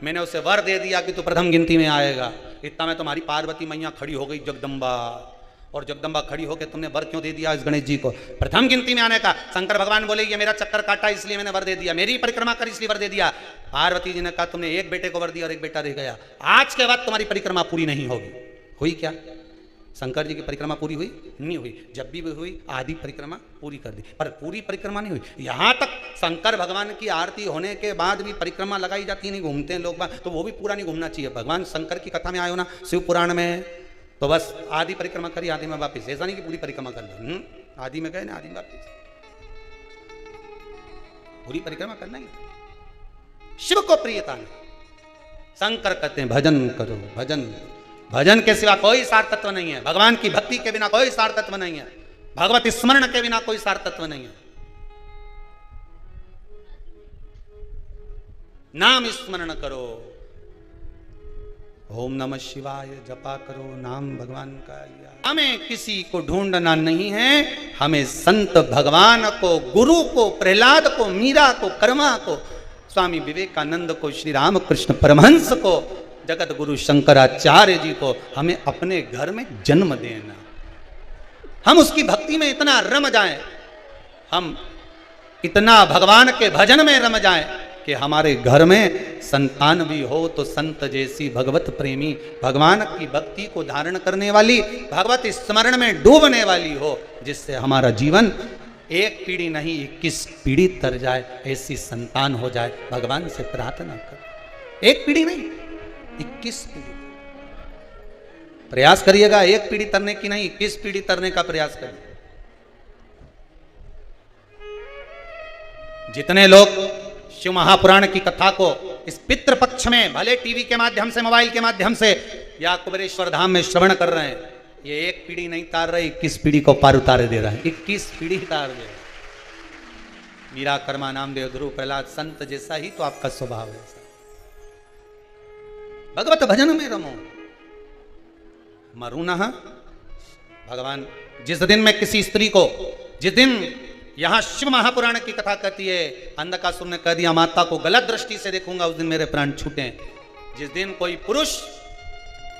मैंने उसे वर दे दिया कि तू प्रथम गिनती में आएगा। इतना में तुम्हारी पार्वती मैया खड़ी हो गई, जगदम्बा, और जगदम्बा खड़ी होकर तुमने वर क्यों दे दिया इस गणेश जी को प्रथम गिनती में आने का। शंकर भगवान बोले ये मेरा चक्कर काटा इसलिए मैंने वर दे दिया, मेरी परिक्रमा कर इसलिए वर दे दिया। पार्वती जी ने कहा तुमने एक बेटे को वर दिया और एक बेटा रह गया, आज के बाद तुम्हारी परिक्रमा पूरी नहीं होगी। हुई क्या? शंकर जी की परिक्रमा पूरी हुई? नहीं हुई। जब भी हुई आधी परिक्रमा पूरी कर दी, पर पूरी परिक्रमा नहीं हुई। यहाँ तक शंकर भगवान की आरती होने के बाद भी परिक्रमा लगाई जाती नहीं, घूमते हैं लोग, तो वो भी पूरा नहीं घूमना चाहिए। भगवान शंकर की कथा में आए हो ना शिव पुराण में, तो बस आधी परिक्रमा करी, आधी में वापिस। ऐसा नहीं कि पूरी परिक्रमा कर लो, आधी में गए ना आधी में वापिस, पूरी परिक्रमा करना ही। शिव को प्रियता नहीं। शंकर कहते हैं भजन करो, भजन, भजन के सिवा कोई सार तत्व नहीं है। भगवान की भक्ति के बिना कोई सार तत्व नहीं है, भगवत स्मरण के बिना कोई सार तत्व नहीं है। नाम स्मरण करो, ओम नमः शिवाय जपा करो, नाम भगवान का लिया। हमें किसी को ढूंढना नहीं है, हमें संत भगवान को, गुरु को, प्रहलाद को, मीरा को, कर्मा को, स्वामी विवेकानंद को, श्री रामकृष्ण परमहंस को, जगत गुरु शंकराचार्य जी को हमें अपने घर में जन्म देना। हम उसकी भक्ति में इतना रम जाएं, हम इतना भगवान के भजन में रम जाएं कि हमारे घर में संतान भी हो तो संत जैसी भगवत प्रेमी, भगवान की भक्ति को धारण करने वाली, भगवत स्मरण में डूबने वाली हो, जिससे हमारा जीवन एक पीढ़ी नहीं 21 पीढ़ी तर जाए, ऐसी संतान हो जाए। भगवान से प्रार्थना कर, एक पीढ़ी नहीं 21 पीढ़ी प्रयास करिएगा। एक पीढ़ी तरने की नहीं, 21 पीढ़ी तरने का प्रयास करिए। जितने लोग शिव महापुराण की कथा को इस पितृपक्ष में भले टीवी के माध्यम से, मोबाइल के माध्यम से या कुबेरेश्वर धाम में श्रवण कर रहे हैं, ये एक पीढ़ी नहीं तार रहे, 21 पीढ़ी को पार उतारे दे रहा है। 21 पीढ़ी तार दे रहा है। मीरा, कर्मा, नामदेव, ध्रुव, प्रहलाद, संत जैसा ही तो आपका स्वभाव है। भगवत भजन में रमो, मरू न। भगवान जिस दिन मैं किसी स्त्री को, जिस दिन यहां शिव महापुराण की कथा कहती है, अंधकासुर ने कह दिया माता को गलत दृष्टि से देखूंगा उस दिन मेरे प्राण छूटे। जिस दिन कोई पुरुष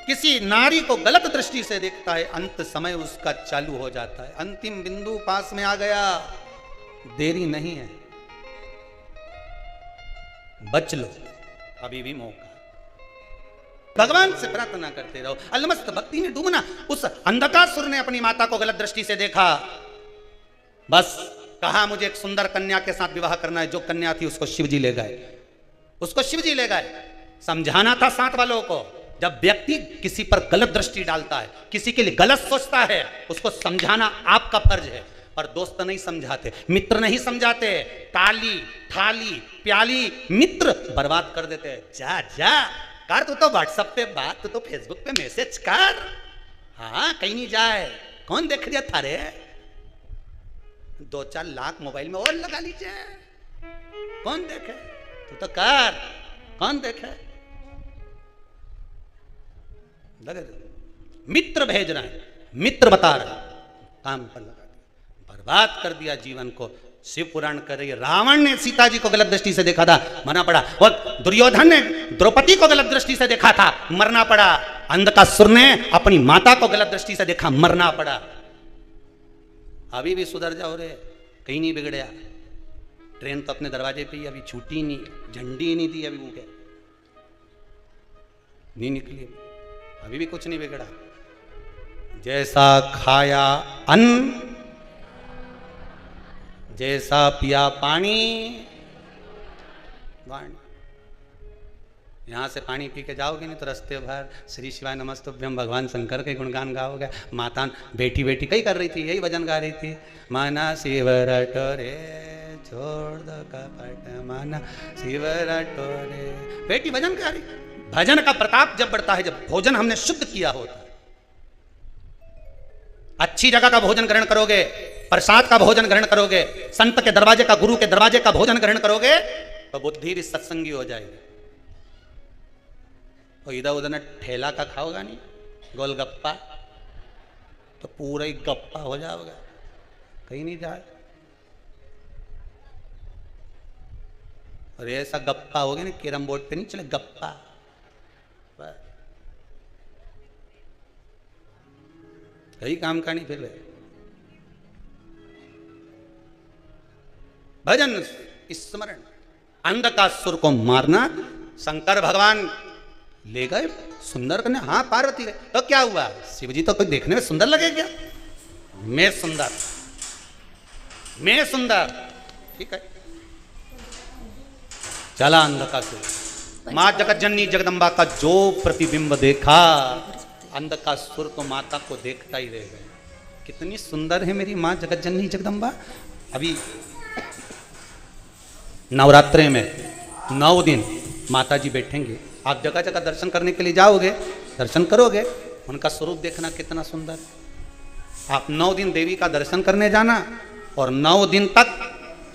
किसी नारी को गलत दृष्टि से देखता है, अंत समय उसका चालू हो जाता है। अंतिम बिंदु पास में आ गया, देरी नहीं है, बच लो, अभी भी मौका। भगवान से प्रार्थना करते रहो, अलमस्त भक्ति में डूबना। उस अंधकासुर ने अपनी माता को गलत दृष्टि से देखा, बस कहा मुझे एक सुंदर कन्या के साथ विवाह करना है। जो कन्या थी उसको शिवजी ले गए, उसको शिवजी ले गए। समझाना था साथ वालों को, जब व्यक्ति किसी पर गलत दृष्टि डालता है, किसी के लिए गलत सोचता है, उसको समझाना आपका फर्ज है। पर दोस्त नहीं समझाते, मित्र नहीं समझाते। ताली थाली प्याली मित्र बर्बाद कर देते। जा जा कर, तू तो व्हाट्सएप पे बात, तू तो फेसबुक पे मैसेज कर। हाँ कहीं नहीं जाए, कौन देख रहा थारे? 2-4 लाख मोबाइल में और लगा लीजिए, कौन देखे? तू तो कर, कौन देखे? लगे मित्र भेज रहे हैं, मित्र बता रहे हैं, काम पर लगा दिया, बर्बाद कर दिया जीवन को। शिव पुराण कर रही है, रावण ने सीता जी को गलत दृष्टि से देखा था, मरना पड़ा। और दुर्योधन ने द्रौपदी को गलत दृष्टि से देखा था, मरना पड़ा। अंधकासुर ने अपनी माता को गलत दृष्टि से देखा, मरना पड़ा। अभी भी सुधर जाओ रे, कहीं नहीं बिगड़या। ट्रेन तो अपने दरवाजे पे ही अभी छूटी नहीं, झंडी ही नहीं दी अभी, वो नहीं निकली, अभी भी कुछ नहीं बिगड़ा। जैसा खाया अन्न, जैसा पिया पानी, वाणी। यहां से पानी पी के जाओगे नहीं तो रास्ते भर श्री शिवाय नमस्तुभ्यम भगवान शंकर के गुणगान गाओगे। माता बेटी बेटी कई कर रही थी, यही भजन गा रही थी, माना शिव रटोरे छोड़ दो कपट, माना शिव रटोरे। बेटी भजन गा रही। भजन का प्रताप जब बढ़ता है, जब भोजन हमने शुद्ध किया होता है। अच्छी जगह का भोजन ग्रहण करोगे, प्रसाद का भोजन ग्रहण करोगे, संत के दरवाजे का, गुरु के दरवाजे का भोजन ग्रहण करोगे तो बुद्धि भी सत्संगी हो जाएगी। और इधर उधर ठेला का खाओगा नहीं, गोलगप्पा, तो पूरा ही गप्पा हो जाओगा, कहीं नहीं जाए। और ऐसा गप्पा हो गया ना, कैरम बोर्ड पे नहीं चले, गप्पा। कई काम का नहीं फिर भजन स्मरण। अंधकासुर को मारना शंकर भगवान ले गए, सुंदर करने। हाँ पार्वती गए तो क्या हुआ? शिव जी तो कोई देखने में सुंदर लगे क्या? मैं सुंदर, मैं सुंदर, ठीक है। चला अंधकासुर। मां जगत जननी जगदम्बा का जो प्रतिबिंब देखा, अंधकासुर तो माता को देखता ही रह गया। कितनी सुंदर है मेरी मां जगत जननी जगदम्बा। अभी नवरात्रे में 9 दिन माता जी बैठेंगे। आप जगह जगह दर्शन करने के लिए जाओगे, दर्शन करोगे, उनका स्वरूप देखना कितना सुंदर। आप 9 दिन देवी का दर्शन करने जाना, और 9 दिन तक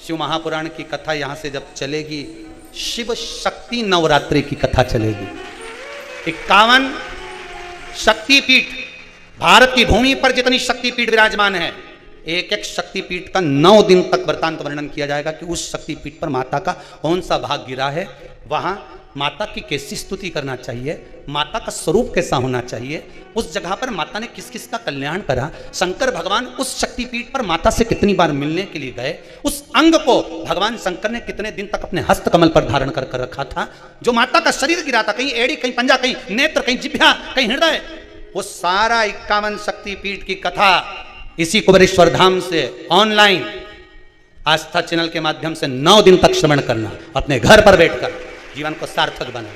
शिव महापुराण की कथा यहाँ से जब चलेगी, शिव शक्ति नवरात्रि की कथा चलेगी। 51 शक्तिपीठ, भारत की भूमि पर जितनी शक्तिपीठ विराजमान है, एक एक शक्तिपीठ का 9 दिन तक वृतांत वर्णन किया जाएगा कि उस शक्तिपीठ पर माता का कौन सा भाग गिरा है, वहां माता की कैसी स्तुति करना चाहिए, माता का स्वरूप कैसा होना चाहिए, उस जगह पर माता ने किस किस का कल्याण करा, शंकर भगवान उस शक्तिपीठ पर माता से कितनी बार मिलने के लिए गए, उस अंग को भगवान शंकर ने कितने दिन तक अपने हस्त कमल पर धारण कर रखा था, जो माता का शरीर गिरा था, कहीं एड़ी, कहीं पंजा, कहीं नेत्र, कहीं जिह्वा, कहीं हृदय, वो सारा 51 शक्तिपीठ की कथा इसी कुबेरेश्वर धाम से ऑनलाइन आस्था चैनल के माध्यम से 9 दिन तक श्रवण करना, अपने घर पर बैठकर जीवन को सार्थक बना।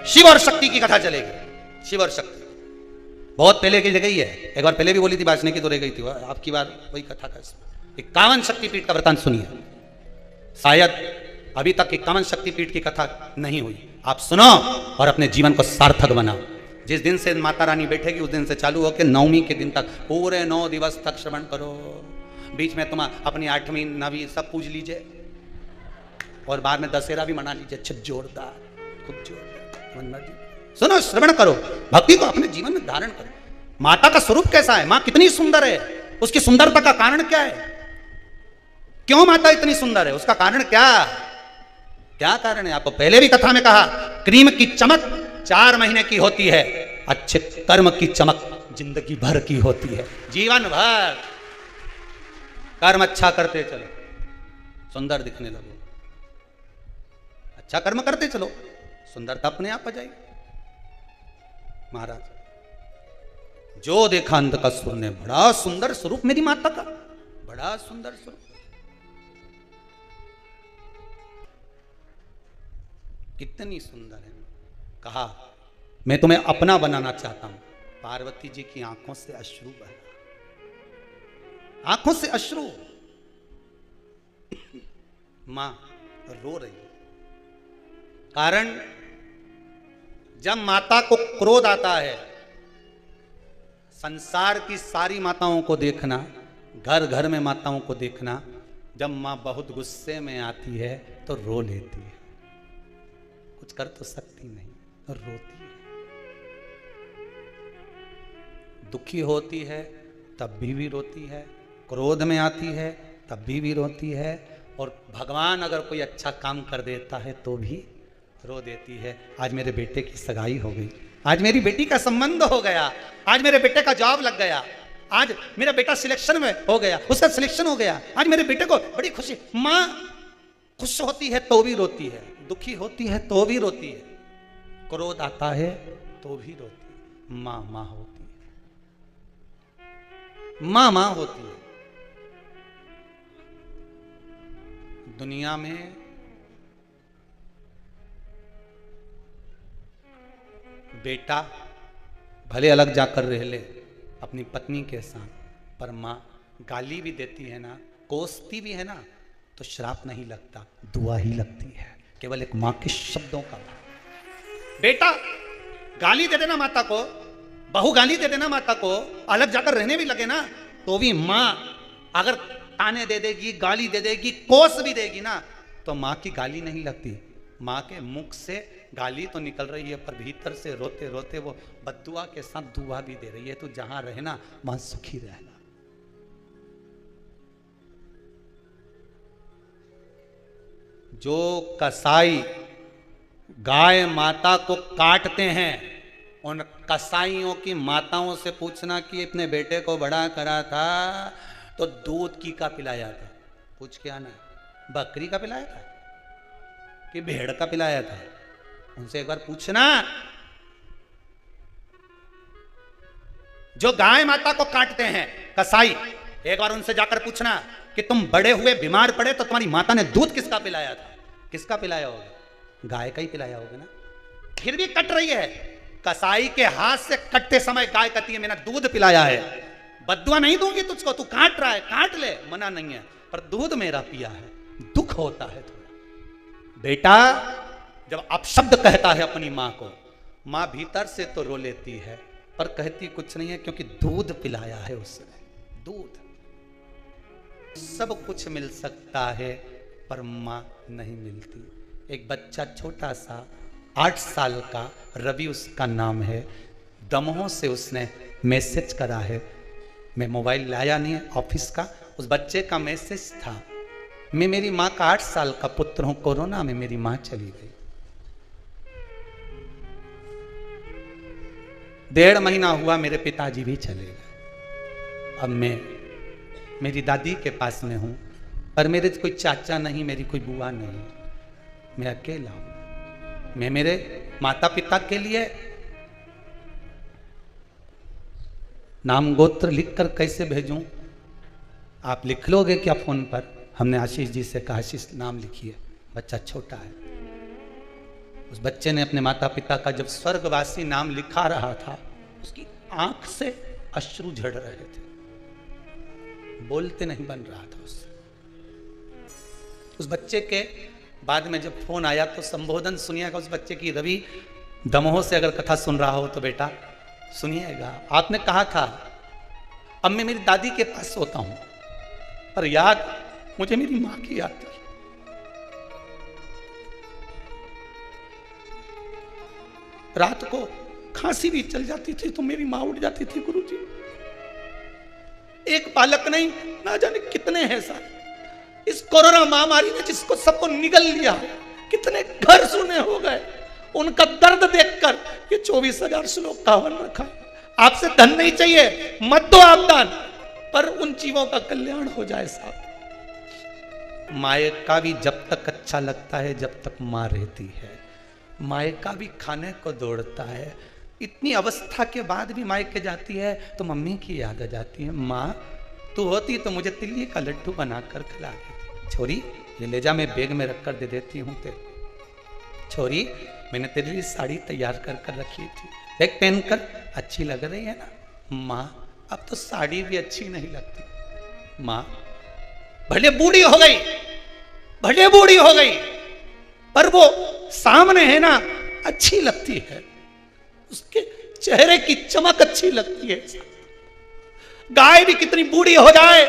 शिव और शक्ति की कथा चलेगी। शिव और शक्ति बहुत पहले की जगह ही है, एक बार पहले भी बोली थी, बाजने की तो रह गई थी, आपकी बार वही कथा का 51 शक्तिपीठ का वृतांत सुनिए। शायद अभी तक 51 शक्तिपीठ की कथा नहीं हुई, आप सुनो और अपने जीवन को सार्थक बनाओ। जिस दिन से माता रानी बैठेगी उस दिन से चालू होकर 9वीं के दिन तक पूरे 9 दिवस तक श्रवण करो। बीच में तुम अपनी 8वीं 9वीं सब पूज लीजिए, और बाद में दशहरा भी मना लीजिए। अच्छा जोरदार, खूब जोरदार सुनो, श्रवण करो, भक्ति को अपने जीवन में धारण करो। माता का स्वरूप कैसा है, मां कितनी सुंदर है, उसकी सुंदरता का कारण क्या है, क्यों माता इतनी सुंदर है, उसका कारण क्या क्या कारण है? आपको पहले भी कथा में कहा, क्रीम की चमक 4 महीने की होती है, अच्छे कर्म की चमक जिंदगी भर की होती है। जीवन भर कर्म अच्छा करते चलो, सुंदर दिखने लगो। अच्छा कर्म करते चलो, सुंदरता अपने आप आ जाएगी। महाराज जो देखा अंधकासुर ने, बड़ा सुंदर स्वरूप मेरी माता का, बड़ा सुंदर स्वरूप, कितनी सुंदर है। कहा मैं तुम्हें अपना बनाना चाहता हूं। पार्वती जी की आंखों से अश्रु बहा। आंखों से अश्रु, मां रो रही है। कारण जब माता को क्रोध आता है, संसार की सारी माताओं को देखना, घर घर में माताओं को देखना, जब मां बहुत गुस्से में आती है तो रो लेती है, कुछ कर तो सकती नहीं और रोती है। दुखी होती है तब भी रोती है, क्रोध में आती है तब भी रोती है, और भगवान अगर कोई अच्छा काम कर देता है तो भी रो देती है। आज मेरे बेटे की सगाई हो गई, आज मेरी बेटी का संबंध हो गया, आज मेरे बेटे का जॉब लग गया, आज मेरा बेटा सिलेक्शन में हो गया, उसका सिलेक्शन हो गया, आज मेरे बेटे को बड़ी खुशी। माँ खुश होती है तो भी रोती है, दुखी होती है तो भी रोती है, क्रोध आता है तो भी रोती है। माँ माँ होती है, माँ माँ होती है। दुनिया में बेटा भले अलग जाकर रह ले अपनी पत्नी के साथ, पर माँ गाली भी देती है ना, कोसती भी है ना, तो श्राप नहीं लगता, दुआ ही लगती है, केवल एक माँ के शब्दों का। बेटा गाली दे देना माता को, बहू गाली दे देना माता को, अलग जाकर रहने भी लगे ना, तो भी माँ अगर ताने दे देगी, गाली दे देगी, कोस भी देगी ना, तो माँ की गाली नहीं लगती। माँ के मुख से गाली तो निकल रही है, पर भीतर से रोते रोते वो बद्दुआ के साथ दुआ भी दे रही है, तू जहां रहना वहां सुखी रहना। जो कसाई गाय माता को काटते हैं, उन कसाईयों की माताओं से पूछना कि अपने बेटे को बड़ा करा था तो दूध की का पिलाया था, पूछ के आना, बकरी का पिलाया था कि भेड़ का पिलाया था, उनसे एक बार पूछना। जो गाय माता को काटते हैं कसाई, एक बार उनसे जाकर पूछना कि तुम बड़े हुए बीमार पड़े तो तुम्हारी माता ने दूध किसका पिलाया था? किसका पिलाया होगा? गाय का ही पिलाया होगा ना। फिर भी कट रही है, कसाई के हाथ से कटते समय गाय कहती है मैंने दूध पिलाया है, बद्दुआ नहीं दूंगी तुझको, तू काट रहा है काट ले, मना नहीं है, पर दूध मेरा पिया है। दुख होता है थोड़ा। बेटा जब अपशब्द कहता है अपनी माँ को, माँ भीतर से तो रो लेती है, पर कहती कुछ नहीं है, क्योंकि दूध पिलाया है उसने। दूध सब कुछ मिल सकता है, पर माँ नहीं मिलती। एक बच्चा छोटा सा 8 साल का, रवि उसका नाम है, दमोह से उसने मैसेज करा है, मैं मोबाइल लाया नहीं है ऑफिस का, उस बच्चे का मैसेज था, मैं मेरी माँ का 8 साल का पुत्र हूं, कोरोना में मेरी माँ चली गई, 1.5 महीना हुआ मेरे पिताजी भी चले गए, अब मैं मेरी दादी के पास में हूं, पर मेरे कोई चाचा नहीं, मेरी कोई बुआ नहीं, मैं अकेला हूं। मैं मेरे माता पिता के लिए नाम गोत्र लिखकर कैसे भेजूं? आप लिख लोगे क्या फोन पर? हमने आशीष जी से कहा आशीष नाम लिखिए, बच्चा छोटा है। उस बच्चे ने अपने माता पिता का जब स्वर्गवासी नाम लिखा रहा था, उसकी आंख से अश्रु झड़ रहे थे, बोलते नहीं बन रहा था उससे। उस बच्चे के बाद में जब फोन आया तो संबोधन सुनिएगा उस बच्चे की। रवि दमोह से अगर कथा सुन रहा हो तो बेटा सुनिएगा, आपने कहा था अब मैं मेरी दादी के पास सोता हूं, पर याद मुझे मेरी मां की आती है। रात को खांसी भी चल जाती थी तो मेरी मां उठ जाती थी, गुरुजी। एक बालक नहीं, ना जाने कितने हैं सारे। इस कोरोना महामारी ने जिसको सबको निगल लिया, कितने घर सुने हो गए। उनका दर्द देखकर ये 24,000 श्लोक का हवन रखा। आपसे धन नहीं चाहिए, मत दो आप दान, पर उन जीवों का कल्याण हो जाए साहब। मायका भी जब तक अच्छा लगता है जब तक माँ रहती है, मायका भी खाने को दौड़ता है। इतनी अवस्था के बाद भी मायके जाती है तो मम्मी की याद आ जाती है। माँ तू होती तो मुझे तिल्ली का लड्डू बनाकर खिला देती। छोरी ये ले जा, मैं बैग में रखकर दे देती हूँ तेरे। छोरी मैंने तेरे लिए साड़ी तैयार कर कर रखी थी, देख पहनकर अच्छी लग रही है ना। माँ अब तो साड़ी भी अच्छी नहीं लगती, मां भले बूढ़ी हो गई, भले बूढ़ी हो गई, पर वो सामने है ना, अच्छी लगती है, उसके चेहरे की चमक अच्छी लगती है। गाय भी कितनी बूढ़ी हो जाए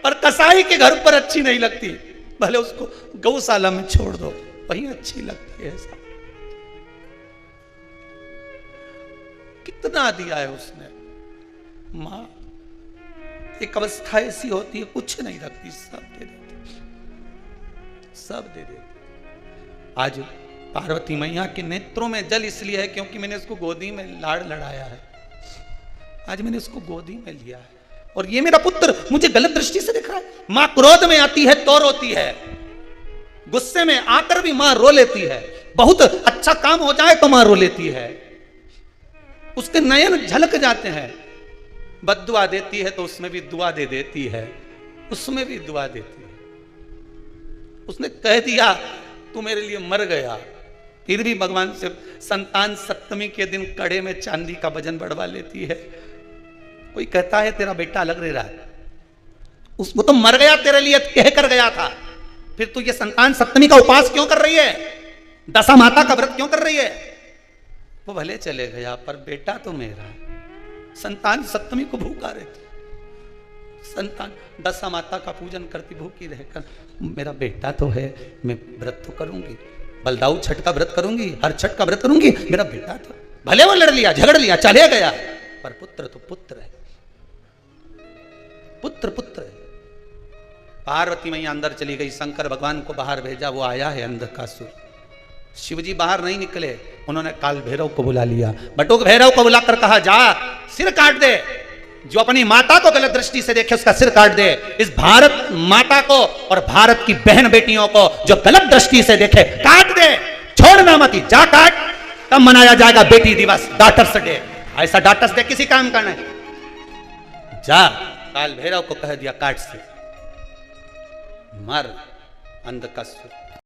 पर कसाई के घर पर अच्छी नहीं लगती, भले उसको गौशाला में छोड़ दो, वहीं अच्छी लगती है। कितना दिया है उसने। मां एक अवस्था ऐसी होती है, कुछ नहीं रखती, सब दे देती, सब दे देती। आज पार्वती मैया के नेत्रों में जल इसलिए है क्योंकि मैंने उसको गोदी में लाड़ लड़ाया है। आज मैंने उसको गोदी में लिया है और ये मेरा पुत्र मुझे गलत दृष्टि से देख रहा है। मां क्रोध में आती है तो रोती है, गुस्से में आकर भी मां रो लेती है, बहुत अच्छा काम हो जाए तो मां रो लेती है, उसके नयन झलक जाते हैं। बद्दुआ देती है तो उसमें भी दुआ दे देती है, उसमें भी दुआ देती है। उसने कह दिया तू मेरे लिए मर गया, फिर भी भगवान से संतान सप्तमी के दिन कड़े में चांदी का वजन बढ़वा लेती है। कोई कहता है तेरा बेटा अलग रह रहा है, वो तो मर गया तेरे लिए कह कर गया था, फिर तू ये संतान सप्तमी का उपवास क्यों कर रही है, दशा माता का व्रत क्यों कर रही है। वो भले चले गया पर बेटा तो मेरा है। संतान सप्तमी को भूखा रहती, संतान दशा माता का पूजन करती भूखी रहकर, मेरा बेटा तो है, मैं व्रत तो करूंगी, बलदाऊ छठ का व्रत करूंगी, हर छठ का व्रत करूंगी, मेरा बेटा तो, भले वो लड़ लिया झगड़ लिया चले गया, पर पुत्र तो पुत्र है, पुत्र पुत्र है। पार्वती मैया अंदर चली गई, शंकर भगवान को बाहर भेजा, वो आया है अंधकासुर। शिवजी बाहर नहीं निकले, उन्होंने काल भैरव को बुला लिया, बटुक भैरव को बुलाकर कहा जा सिर काट दे, जो अपनी माता को गलत दृष्टि से देखे उसका सिर काट दे। इस भारत माता को और भारत की बहन बेटियों को जो गलत दृष्टि से देखे काट दे, छोड़ना मत, जा काट, तब मनाया जाएगा बेटी दिवस, डॉटर्स डे। ऐसा डॉटर्स डे किसी काम का नहीं। जा काल भैरव को कह दिया काट से, मर अंधकासुर।